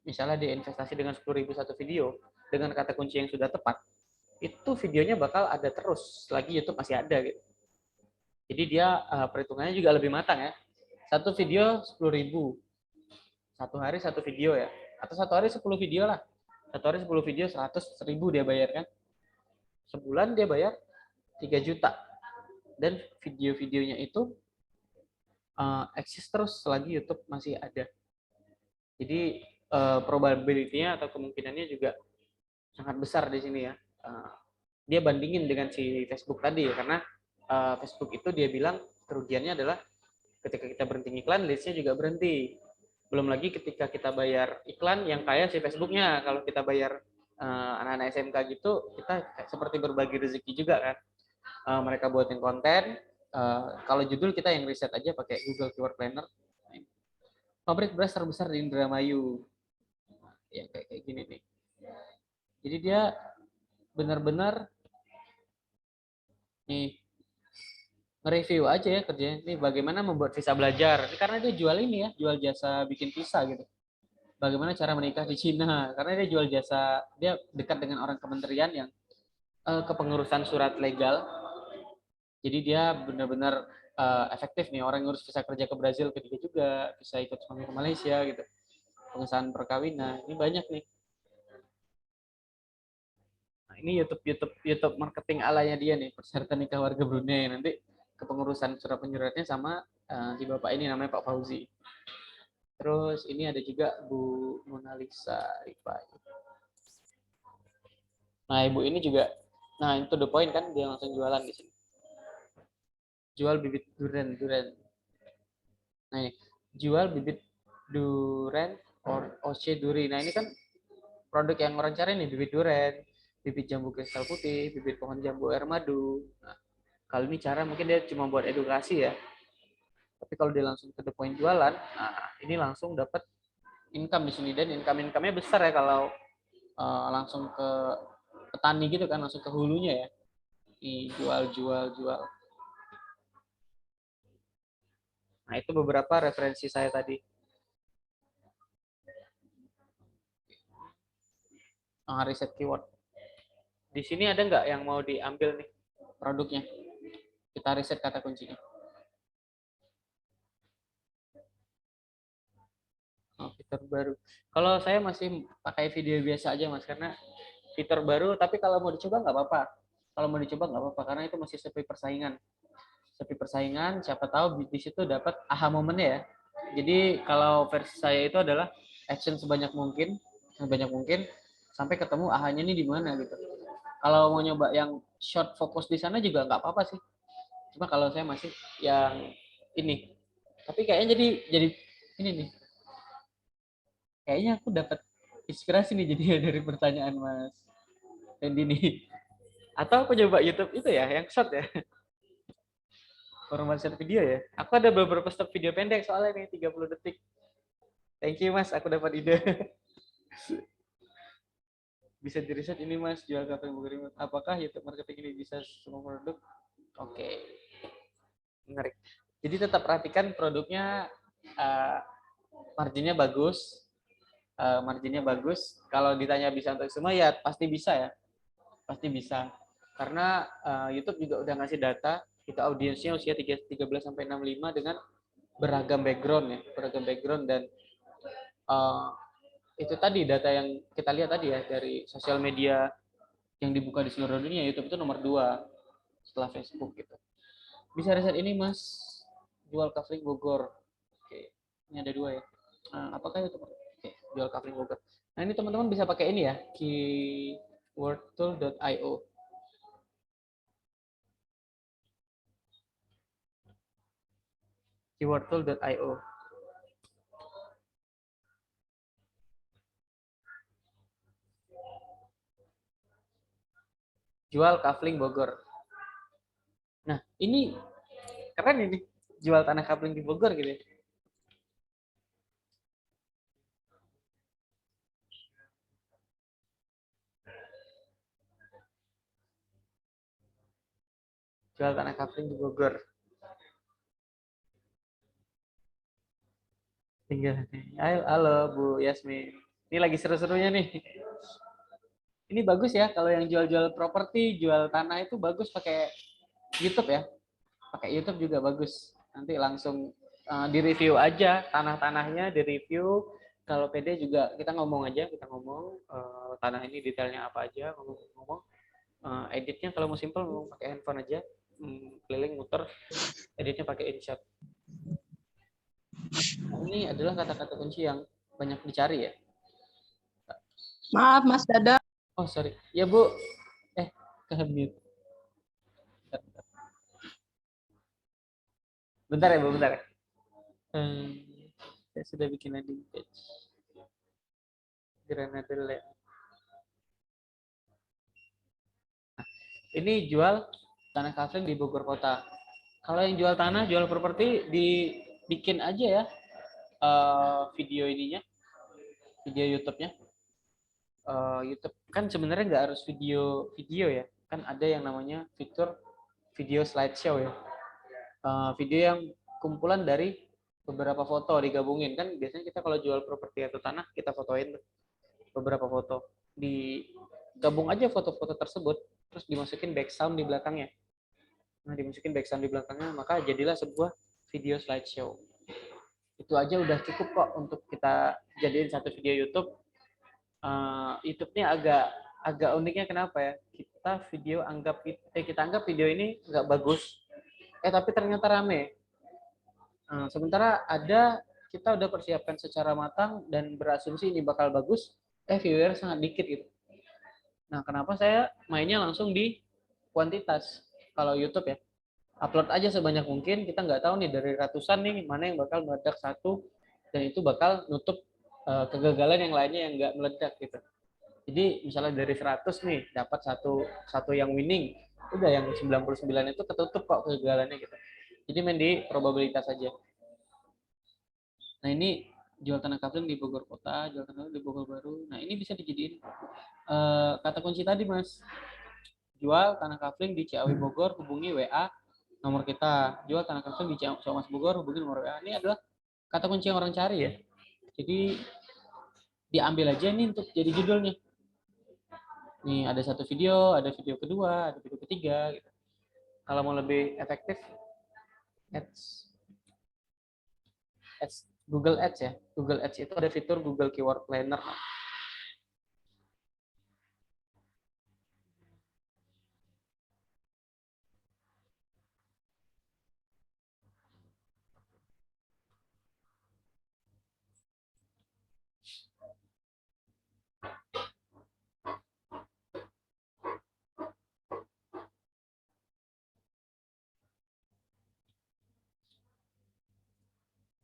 misalnya dia investasi dengan 10.000 satu video dengan kata kunci yang sudah tepat, itu videonya bakal ada terus selagi YouTube masih ada gitu. Jadi dia perhitungannya juga lebih matang ya. Satu video 10.000, satu hari satu video ya, atau satu hari 10 video lah. Satu hari 10 video 100.000 dia bayar kan. Sebulan dia bayar 3 juta. Dan video-videonya itu eksis terus selagi YouTube masih ada. Jadi probability-nya atau kemungkinannya juga sangat besar di sini ya. Dia bandingin dengan si Facebook tadi ya, karena Facebook itu dia bilang kerugiannya adalah ketika kita berhenti iklan, listnya juga berhenti. Belum lagi ketika kita bayar iklan yang kaya si Facebooknya. Kalau kita bayar anak-anak SMK gitu, kita seperti berbagi rezeki juga kan. Mereka buatin konten, kalau judul kita yang riset aja pakai Google Keyword Planner. Pabrik beras terbesar di Indramayu. Ya kayak gini nih. Jadi dia benar-benar nih nge-review aja ya kerjanya. Nih bagaimana membuat visa belajar. Ini karena dia jual ini ya, jual jasa bikin visa gitu. Bagaimana cara menikah di Cina. Karena dia jual jasa, dia dekat dengan orang kementerian yang kepengurusan surat legal. Jadi dia benar-benar efektif nih, orang ngurus visa kerja ke Brazil ke dia juga, bisa ikut suami ke Malaysia gitu, pengesahan perkawinan, ini banyak nih. Nah, ini YouTube marketing alanya dia nih, persyaratan nikah warga Brunei. Nanti kepengurusan surat penyuratnya sama si bapak ini namanya Pak Fauzi. Terus ini ada juga Bu Mona Lisa Rifai. Nah, ibu ini juga, nah itu the point kan, dia langsung jualan di sini. Jual bibit durian. Nah, ini jual bibit durian Oce Duri. Nah, ini kan produk yang orang cari nih, bibit durian, bibit jambu kristal putih, bibit pohon jambu air madu. Nah, kalau ini cara mungkin dia cuma buat edukasi ya. Tapi kalau dia langsung ke the point jualan, nah ini langsung dapat income di sini, dan income-nya besar ya kalau langsung ke petani gitu kan, langsung ke hulunya ya. Jual. Nah, itu beberapa referensi saya tadi. Riset keyword. Di sini ada nggak yang mau diambil nih produknya? Kita riset kata kuncinya. Oh, fitur baru. Kalau saya masih pakai video biasa aja Mas, karena fitur baru, tapi kalau mau dicoba nggak apa-apa. Kalau mau dicoba nggak apa-apa, karena itu masih sepi persaingan. Sepi persaingan, siapa tahu di situ dapat aha momennya ya. Jadi kalau versi saya itu adalah action sebanyak mungkin, sampai ketemu ahanya ini di mana gitu. Kalau mau nyoba yang short fokus di sana juga nggak apa-apa sih. Cuma kalau saya masih yang ini. Tapi kayaknya jadi ini nih. Kayaknya aku dapat inspirasi nih jadi dari pertanyaan Mas Randy nih. Atau aku coba YouTube itu ya, yang short ya. Format short video ya. Aku ada beberapa stop video pendek soalnya nih 30 detik. Thank you Mas, aku dapat ide. Bisa diriset ini Mas, jual kafe remote. Apakah YouTube marketing ini bisa semua produk? Oke. Menarik. Jadi tetap perhatikan produknya, marginnya bagus. Marginnya bagus. Kalau ditanya bisa untuk semua ya pasti bisa ya. Pasti bisa. Karena YouTube juga udah ngasih data, kita audiensnya usia 13 sampai 65 dengan beragam background ya, beragam background, dan itu tadi data yang kita lihat tadi ya dari sosial media yang dibuka di seluruh dunia, YouTube itu nomor 2 setelah Facebook gitu. Bisa riset ini Mas, jual kafling Bogor. Oke, ini ada 2 ya. Apakah YouTube? Oke, jual kafling Bogor. Nah, ini teman-teman bisa pakai ini ya, keywordtool.io. keywordtool.io. Jual kafling Bogor. Nah, ini keren ini, jual tanah kafling di Bogor gitu ya. Jual tanah kafling di Bogor. Tinggal nih. Halo Bu Yasmin. Ini lagi seru-serunya nih. Ini bagus ya kalau yang jual-jual properti, jual tanah itu bagus pakai YouTube ya. Pakai YouTube juga bagus. Nanti langsung di-review aja tanah-tanahnya, di-review. Kalau PD juga kita ngomong aja, tanah ini detailnya apa aja, ngomong. Editnya kalau mau simple ngomong pakai handphone aja, keliling muter, editnya pakai InShot. Ini adalah kata-kata kunci yang banyak dicari ya. Maaf, Mas Dada. Oh, sorry. Ya, Bu. Ke-mute. Bentar ya, Bu. Bentar ya. Saya sudah bikin landing page. Granada Land. Nah, ini jual tanah kafling di Bogor Kota. Kalau yang jual tanah, jual properti, dibikin aja ya video ininya, video YouTube-nya. YouTube kan sebenarnya nggak harus video ya, kan ada yang namanya fitur video slideshow ya, video yang kumpulan dari beberapa foto digabungin. Kan biasanya kita kalau jual properti atau tanah kita fotoin beberapa foto, digabung aja foto-foto tersebut terus dimasukin back sound di belakangnya. Nah, dimasukin background di belakangnya, maka jadilah sebuah video slideshow. Itu aja udah cukup kok untuk kita jadiin satu video YouTube. YouTube-nya agak uniknya kenapa ya? Kita anggap video ini nggak bagus, tapi ternyata rame. Sementara kita udah persiapkan secara matang dan berasumsi ini bakal bagus, viewer sangat dikit gitu. Nah, kenapa saya mainnya langsung di kuantitas? Kalau YouTube ya, upload aja sebanyak mungkin, kita nggak tahu nih dari ratusan nih, mana yang bakal meledak satu, dan itu bakal nutup kegagalan yang lainnya yang nggak meledak gitu. Jadi misalnya dari 100 nih, dapat satu yang winning, udah yang 99 itu ketutup kok kegagalannya gitu. Jadi main di probabilitas aja. Nah, ini jual tanah kapling di Bogor Kota, jual tanah di Bogor Baru. Nah, ini bisa dijadiin kata kunci tadi, Mas. Jual tanah kapling di Ciawi Bogor, hubungi WA nomor kita. Jual tanah kapling di Ciamas Bogor, hubungi nomor WA. Ini adalah kata kunci yang orang cari ya. Jadi diambil aja nih untuk jadi judulnya. Nih ada satu video, ada video kedua, ada video ketiga. Gitu. Kalau mau lebih efektif, Google Ads ya. Google Ads itu ada fitur Google Keyword Planner.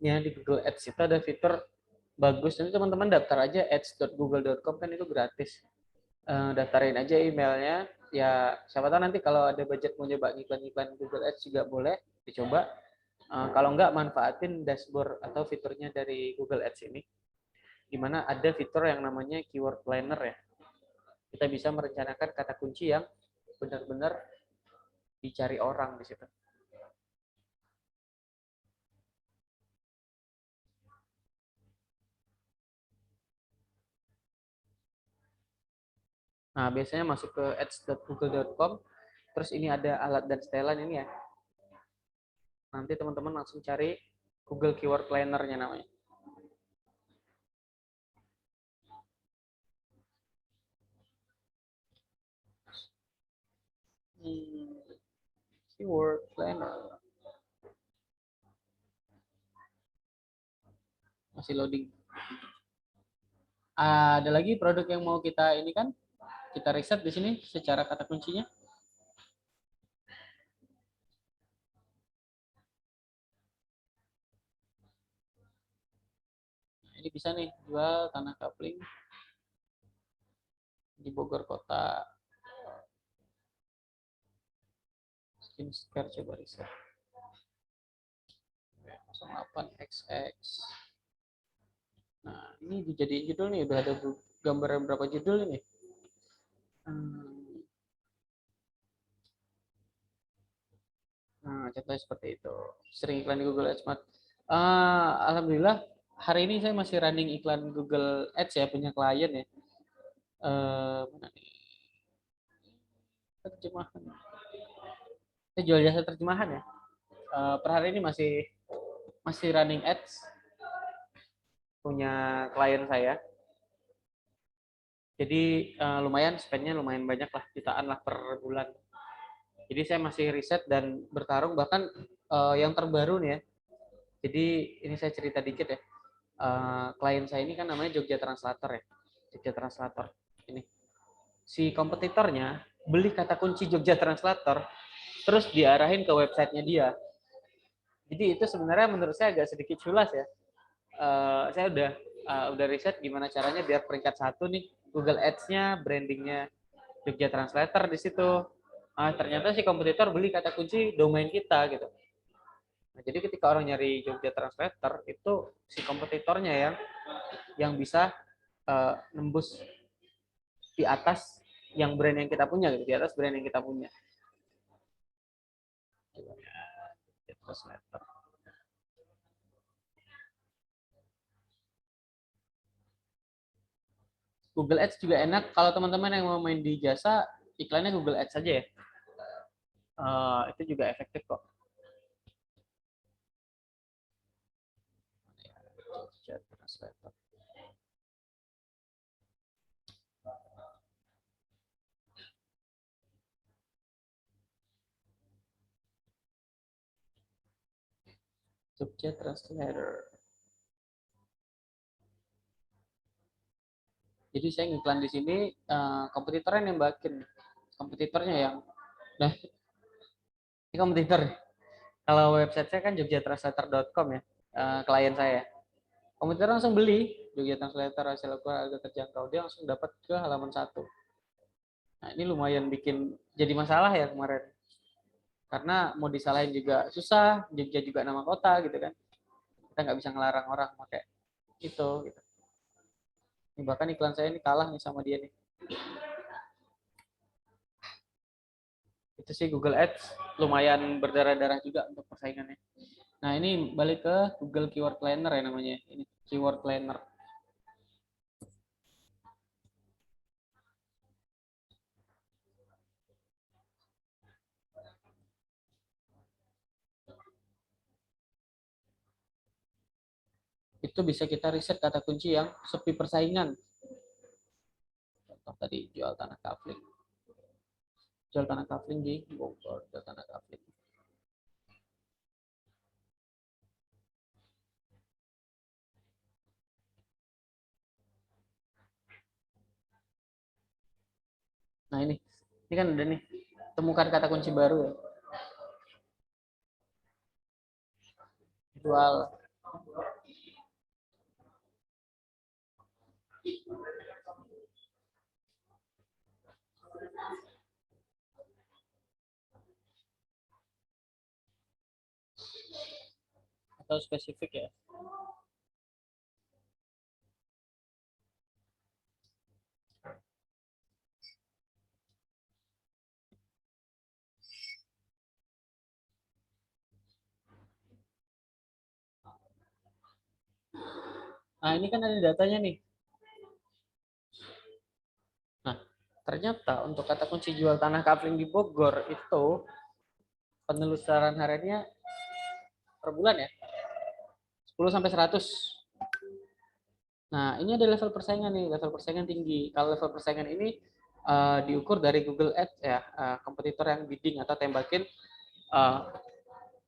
Ya, di Google Ads itu ada fitur bagus. Nanti teman-teman daftar aja ads.google.com, kan itu gratis. Daftarin aja emailnya. Ya, siapa tahu nanti kalau ada budget mau nyoba iklan-iklan Google Ads juga boleh dicoba. Kalau enggak, manfaatin dashboard atau fiturnya dari Google Ads ini. Di mana ada fitur yang namanya Keyword Planner ya. Kita bisa merencanakan kata kunci yang benar-benar dicari orang di situ. Nah, biasanya masuk ke ads.google.com, terus ini ada alat dan setelan ini ya. Nanti teman-teman langsung cari Google Keyword Planner-nya namanya. Keyword Planner. Masih loading. Ada lagi produk yang mau kita ini kan? Kita riset di sini secara kata kuncinya. Ini bisa nih, jual tanah kapling di Bogor Kota. Skincare coba riset. 08XX. Nah, ini dijadiin judul nih, udah ada gambaran berapa judul ini. Nah, contohnya seperti itu. Sering iklan di Google Ads. Alhamdulillah, hari ini saya masih running iklan Google Ads ya, punya klien ya. Mana nih? Terjemahan. Saya jual jasa terjemahan ya. Per hari ini masih running ads punya klien saya. Jadi lumayan spendnya lumayan banyak lah, jutaan lah per bulan. Jadi saya masih riset dan bertarung, bahkan yang terbaru nih ya. Jadi ini saya cerita dikit ya. Klien saya ini kan namanya Jogja Translator ya. Jogja Translator. Ini. Si kompetitornya beli kata kunci Jogja Translator, terus diarahin ke websitenya dia. Jadi itu sebenarnya menurut saya agak sedikit culas ya. Saya udah riset gimana caranya biar peringkat 1 nih Google Ads-nya, brandingnya Jogja Translator di situ. Ternyata si kompetitor beli kata kunci domain kita gitu. Nah, jadi ketika orang nyari Jogja Translator, itu si kompetitornya yang bisa nembus di atas yang brand yang kita punya gitu, di atas brand yang kita punya. Translator. Google Ads juga enak kalau teman-teman yang mau main di jasa, iklannya Google Ads saja ya. Itu juga efektif kok. Jogja Translator. Jogja Translator. Jadi saya ngiklan di sini, kompetitornya nembakin, kompetitornya yang, nah ini kompetitor. Kalau website saya kan jogjatranslator.com ya, klien saya. Kompetitor langsung beli Jogja Translator hasil harga terjangkau, dia langsung dapat ke halaman 1. Nah ini lumayan bikin jadi masalah ya kemarin, karena mau disalahin juga susah, Jogja juga nama kota gitu kan, kita nggak bisa ngelarang orang pakai itu gitu. Ini bahkan iklan saya ini kalah nih sama dia nih. Itu sih Google Ads lumayan berdarah-darah juga untuk persaingannya. Nah ini balik ke Google Keyword Planner ya namanya, ini Keyword Planner. Itu bisa kita riset kata kunci yang sepi persaingan. Contoh tadi jual tanah kafling. Jual tanah kafling di Bogor, jual tanah kafling. Nah ini kan ada nih, temukan kata kunci baru ya. Jual atau spesifik ya. Nah ini kan ada datanya nih. Nah ternyata untuk kata kunci jual tanah kafling di Bogor itu penelusuran hariannya per bulan ya 10 sampai 100. Nah, ini ada level persaingan nih, level persaingan tinggi. Kalau level persaingan ini diukur dari Google Ads ya, kompetitor yang bidding atau tembakin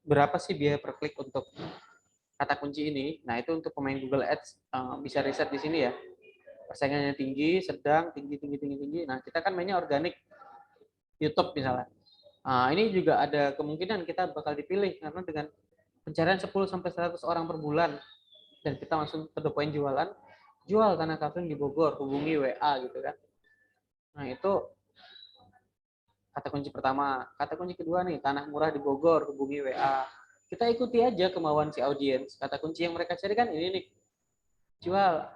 berapa sih biaya per klik untuk kata kunci ini. Nah, itu untuk pemain Google Ads bisa riset di sini ya. Persaingannya tinggi, sedang, tinggi, tinggi, tinggi, tinggi. Nah, kita kan mainnya organik YouTube misalnya. Ini juga ada kemungkinan kita bakal dipilih karena dengan pencarian 10 sampai 100 orang per bulan dan kita langsung ke poin jualan, jual tanah kafling di Bogor, hubungi WA gitu kan. Nah, itu kata kunci pertama. Kata kunci kedua nih, tanah murah di Bogor, hubungi WA. Kita ikuti aja kemauan si audiens. Kata kunci yang mereka cari kan ini nih. Jual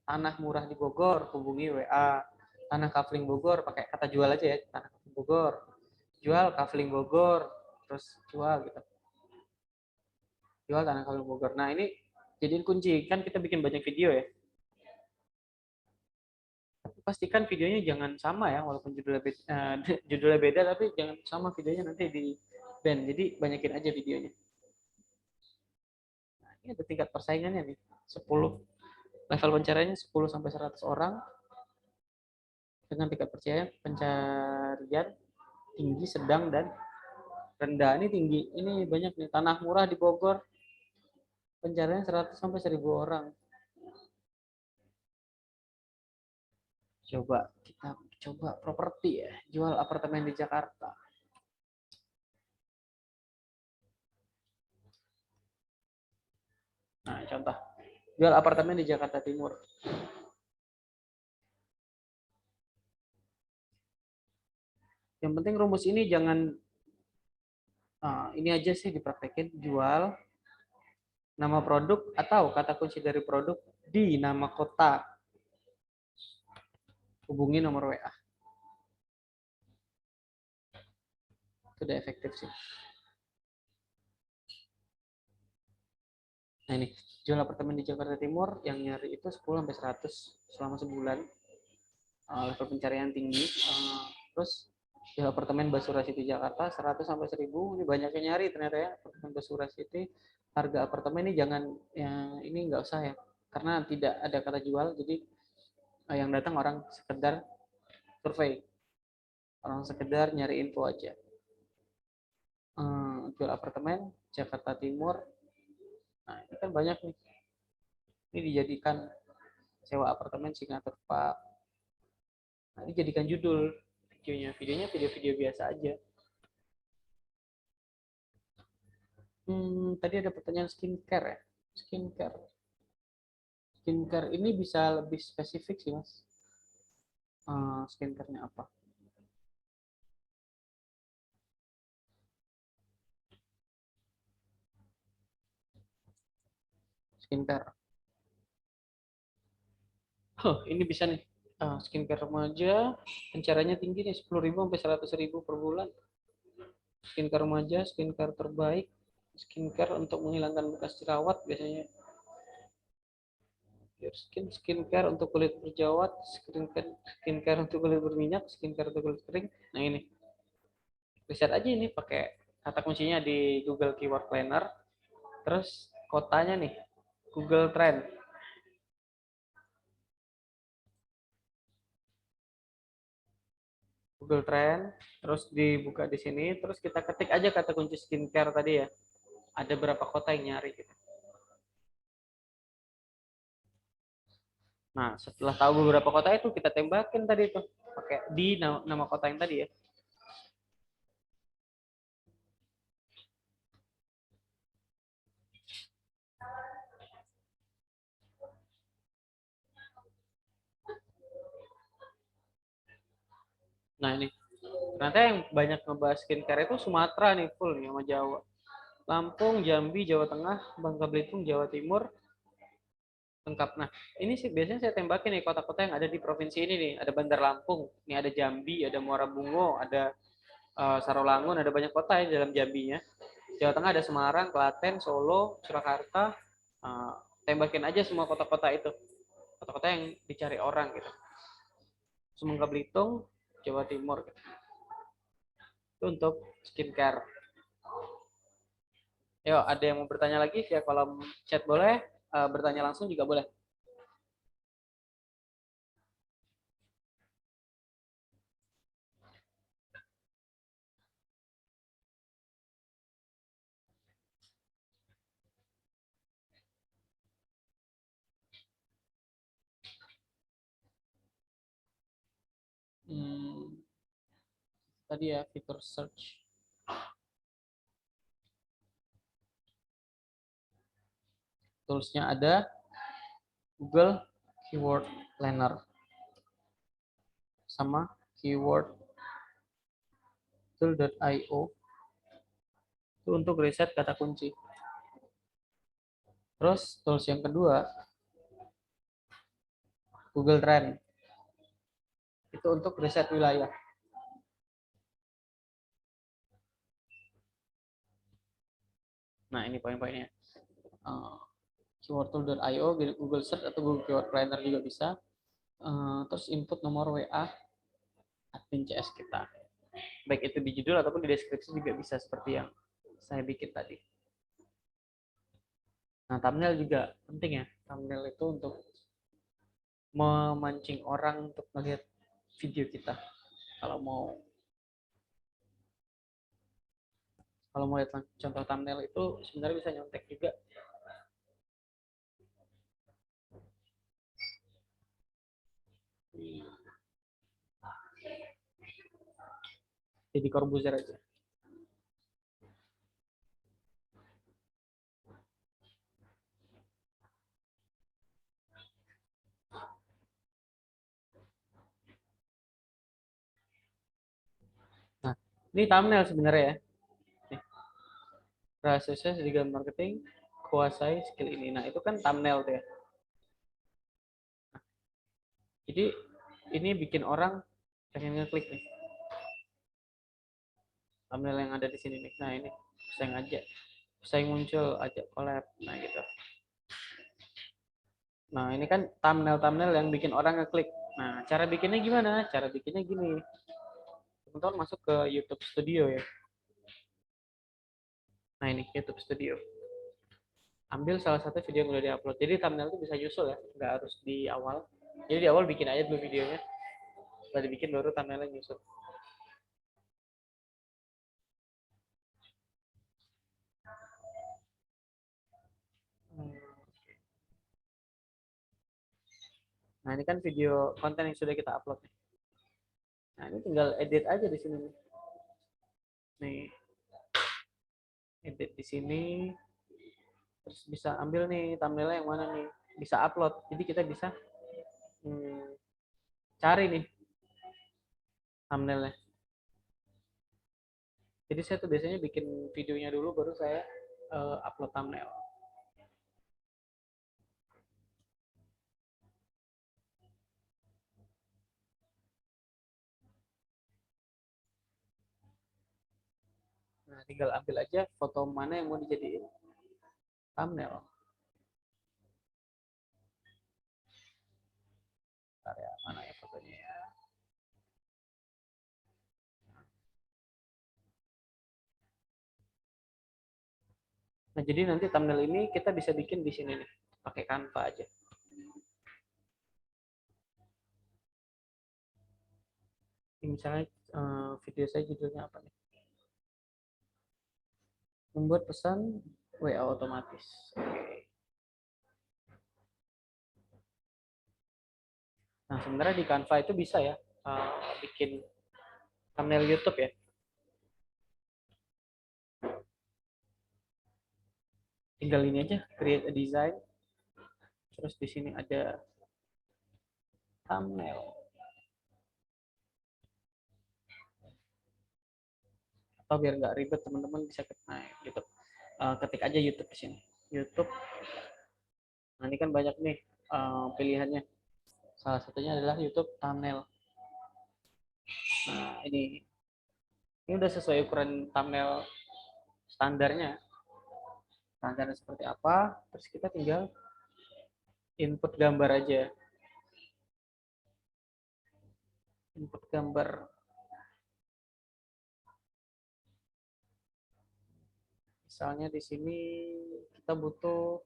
tanah murah di Bogor, hubungi WA. Tanah kafling Bogor, pakai kata jual aja ya, tanah kafling Bogor. Jual kafling Bogor, terus jual gitu. Jual tanah kafling Bogor. Nah, ini jadiin kunci. Kan kita bikin banyak video ya. Pastikan videonya jangan sama ya, walaupun judulnya beda tapi jangan sama videonya, nanti di ban. Jadi banyakin aja videonya. Nah, ini ada tingkat persaingannya nih. 10 level pencariannya 10 sampai 100 orang dengan tingkat pencarian tinggi, sedang dan rendah. Ini tinggi. Ini banyak nih, tanah murah di Bogor. Pencariannya 100 sampai 1000 orang. Coba kita coba properti ya, jual apartemen di Jakarta. Nah, contoh jual apartemen di Jakarta Timur. Yang penting rumus ini jangan ini aja sih dipraktekin, jual nama produk atau kata kunci dari produk di nama kota. Hubungi nomor WA. Itu udah efektif sih. Nah ini, jual apartemen di Jakarta Timur, yang nyari itu 10 sampai 100 selama sebulan. Level pencarian tinggi. Terus di apartemen Basura City Jakarta 100 sampai 1000. Ini banyak yang nyari ternyata ya, apartemen Basura City. Harga apartemen ini jangan yang ini nggak usah ya, karena tidak ada kata jual. Jadi yang datang orang sekedar survei, orang sekedar nyari info aja. Jual apartemen Jakarta Timur. Nah ini kan banyak nih. Ini dijadikan sewa apartemen Signature Park. Nah, ini jadikan judul videonya. Videonya video-video biasa aja. Tadi ada pertanyaan skincare ya. Skincare. Skincare ini bisa lebih spesifik sih mas. Skincare-nya apa? Skincare. Ini bisa nih. Skincare remaja, pencariannya tinggi nih, 10.000 sampai 100.000 per bulan. Skincare remaja, skincare terbaik, skincare untuk menghilangkan bekas jerawat biasanya. Skincare untuk kulit berjerawat, skincare untuk kulit berminyak, skincare untuk kulit kering. Nah ini, riset aja ini pakai kata kuncinya di Google Keyword Planner. Terus kotanya nih, Google Trend. Google Trend, terus dibuka di sini, terus kita ketik aja kata kunci skincare tadi ya. Ada berapa kota yang nyari gitu. Nah, setelah tahu beberapa kota itu kita tembakin tadi itu pakai di nama kota yang tadi ya. Nah, ini. Ternyata yang banyak ngebahas skincare itu Sumatera nih full nih sama Jawa. Lampung, Jambi, Jawa Tengah, Bangka Belitung, Jawa Timur, lengkap. Nah, ini sih biasanya saya tembakin nih kota-kota yang ada di provinsi ini nih. Ada Bandar Lampung, ini ada Jambi, ada Muara Bungo, ada Sarolangun, ada banyak kota ya dalam Jambinya. Jawa Tengah ada Semarang, Klaten, Solo, Surakarta. Tembakin aja semua kota-kota itu. Kota-kota yang dicari orang gitu. Bangka Belitung, Jawa Timur gitu. Itu untuk skincare. Yo, ada yang mau bertanya lagi via kolom chat boleh, bertanya langsung juga boleh. Tadi ya fitur search. Toolsnya ada Google Keyword Planner sama keyword tool.io itu untuk riset kata kunci. Terus tools yang kedua Google Trend itu untuk riset wilayah. Nah ini poin-poinnya. Keyword tool.io, Google Search atau Google Keyword Planner juga bisa. Terus input nomor WA admin CS kita. Baik itu di judul ataupun di deskripsi juga bisa seperti yang saya bikin tadi. Nah, thumbnail juga penting ya. Thumbnail itu untuk memancing orang untuk melihat video kita. Kalau mau lihat contoh thumbnail itu sebenarnya bisa nyontek juga. Jadi Corbuzier aja. Nah, ini thumbnail sebenarnya ya. Nih. Rahasia digital marketing, kuasai skill ini. Nah, itu kan thumbnail tuh ya. Nah, jadi ini bikin orang pengen ngeklik nih. Thumbnail yang ada di sini nih. Nah, ini saya ngajak. Saya muncul, ajak collab. Nah, gitu. Nah, ini kan thumbnail yang bikin orang ngeklik. Nah, cara bikinnya gimana? Cara bikinnya gini. teman-teman masuk ke YouTube Studio ya. Nah ini YouTube Studio. Ambil salah satu video yang udah diupload. Jadi thumbnail itu bisa nyusul ya, nggak harus di awal. Jadi di awal bikin aja dulu videonya, setelah dibikin baru thumbnailnya nyusul. Nah ini kan video konten yang sudah kita upload. Nah ini tinggal edit aja di sini nih. Nih, edit di sini. Terus bisa ambil nih thumbnailnya yang mana nih. Bisa upload. Jadi kita bisa cari nih thumbnailnya. Jadi saya tuh biasanya bikin videonya dulu baru saya upload thumbnail. Nah, tinggal ambil aja foto mana yang mau dijadiin thumbnail. Bentar ya, mana ya fotonya ya. Nah, jadi nanti thumbnail ini kita bisa bikin di sini nih, pakai Canva aja. Ini misalnya video saya judulnya apa nih? Membuat pesan WA otomatis. Oke. Nah, sebenarnya di Canva itu bisa ya bikin thumbnail YouTube ya. Tinggal ini aja, create a design. Terus di sini ada thumbnail. Atau biar nggak ribet teman-teman bisa YouTube. Ketik aja YouTube di sini. YouTube. Nah, ini kan banyak nih pilihannya. Salah satunya adalah YouTube thumbnail. Nah, ini udah sesuai ukuran thumbnail standarnya. Standarnya seperti apa? Terus kita tinggal input gambar aja. Input gambar. Misalnya di sini kita butuh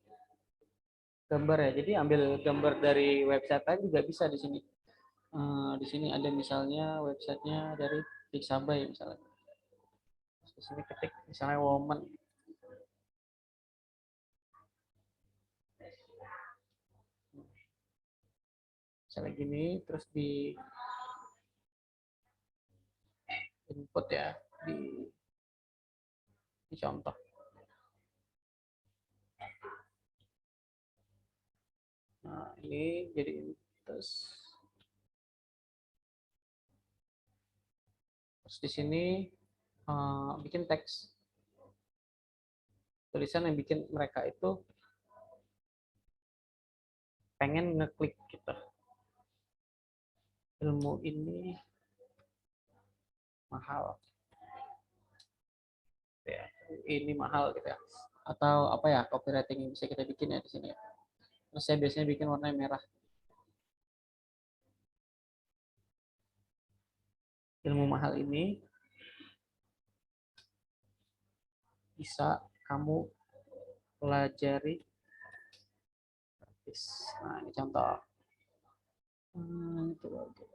gambar ya. Jadi ambil gambar dari website lain juga bisa di sini. Di sini ada misalnya websitenya dari Pixabay misalnya. Terus di sini ketik misalnya woman. Misalnya gini, terus di input ya, di contoh. Nah, ini jadi terus di sini bikin teks. Tulisan yang bikin mereka itu pengen ngeklik gitu. Ilmu ini mahal. Ya, ini mahal gitu ya. Atau apa ya, copywriting yang bisa kita bikin ya di sini ya. Terus saya biasanya bikin warna merah. Ilmu mahal ini bisa kamu pelajari gratis. Nah, ini contoh. Itu aja.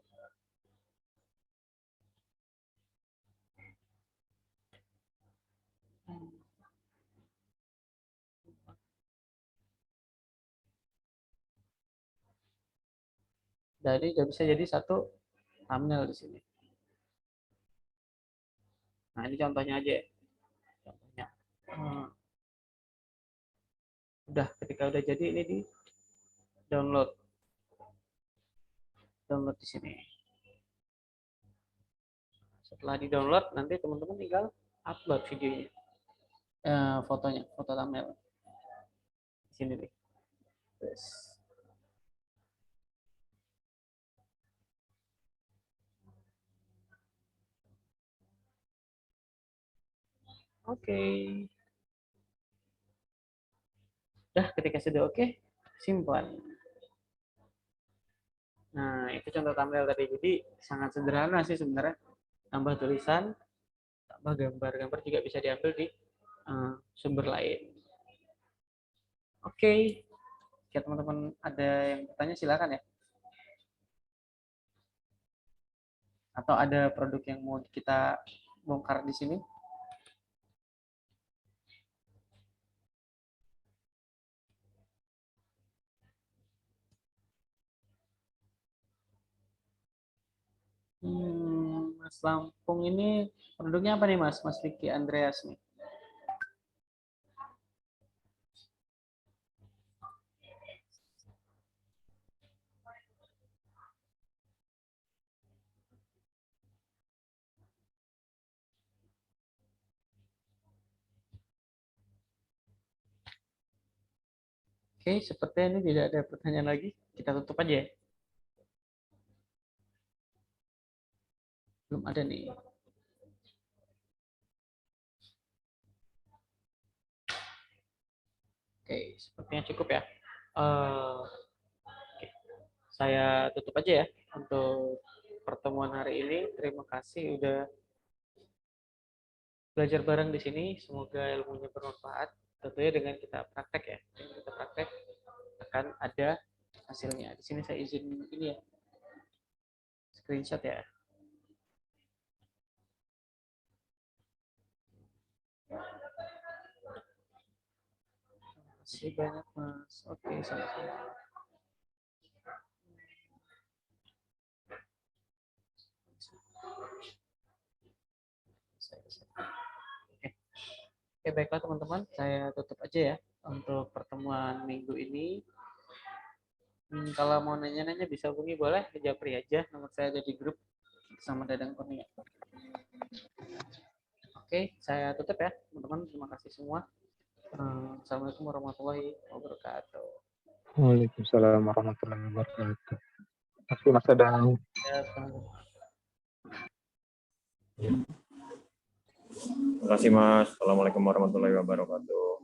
Jadi nggak bisa jadi satu thumbnail di sini. Nah, ini contohnya aja. Contohnya. Udah, ketika udah jadi ini di download. Download di sini. Setelah di download, nanti teman-teman tinggal upload videonya. Fotonya, foto thumbnail. Di sini nih. Terus. Oke. Udah, ketika sudah oke, simpan. Nah, itu contoh thumbnail tadi. Jadi sangat sederhana sih sebenarnya. tambah tulisan, tambah gambar. Gambar juga bisa diambil di sumber lain. Oke. Jika teman-teman ada yang bertanya silakan ya. Atau ada produk yang mau kita bongkar di sini? Mas Lampung ini produknya apa nih Mas? Mas Vicky Andreas nih. Oke, sepertinya ini tidak ada pertanyaan lagi. Kita tutup aja ya. Belum ada nih. Oke, sepertinya cukup ya. Oke. Saya tutup aja ya untuk pertemuan hari ini. Terima kasih udah belajar bareng di sini. Semoga ilmunya bermanfaat. Tentunya dengan kita praktek ya. Dengan kita praktek akan ada hasilnya. Di sini saya izin ini ya. Screenshot ya. Terima kasih banyak Mas. Oke, sama-sama. Oke, baiklah teman-teman, saya tutup aja ya untuk pertemuan minggu ini. Kalau mau nanya-nanya bisa hubungi boleh ke Japri aja, nomor saya ada di grup sama Dadang Kurnia. Oke, saya tutup ya teman-teman, terima kasih semua. Assalamualaikum warahmatullahi wabarakatuh. Waalaikumsalam warahmatullahi wabarakatuh. Terima kasih Mas Dadang. Ya, Terima kasih Mas. Assalamualaikum warahmatullahi wabarakatuh.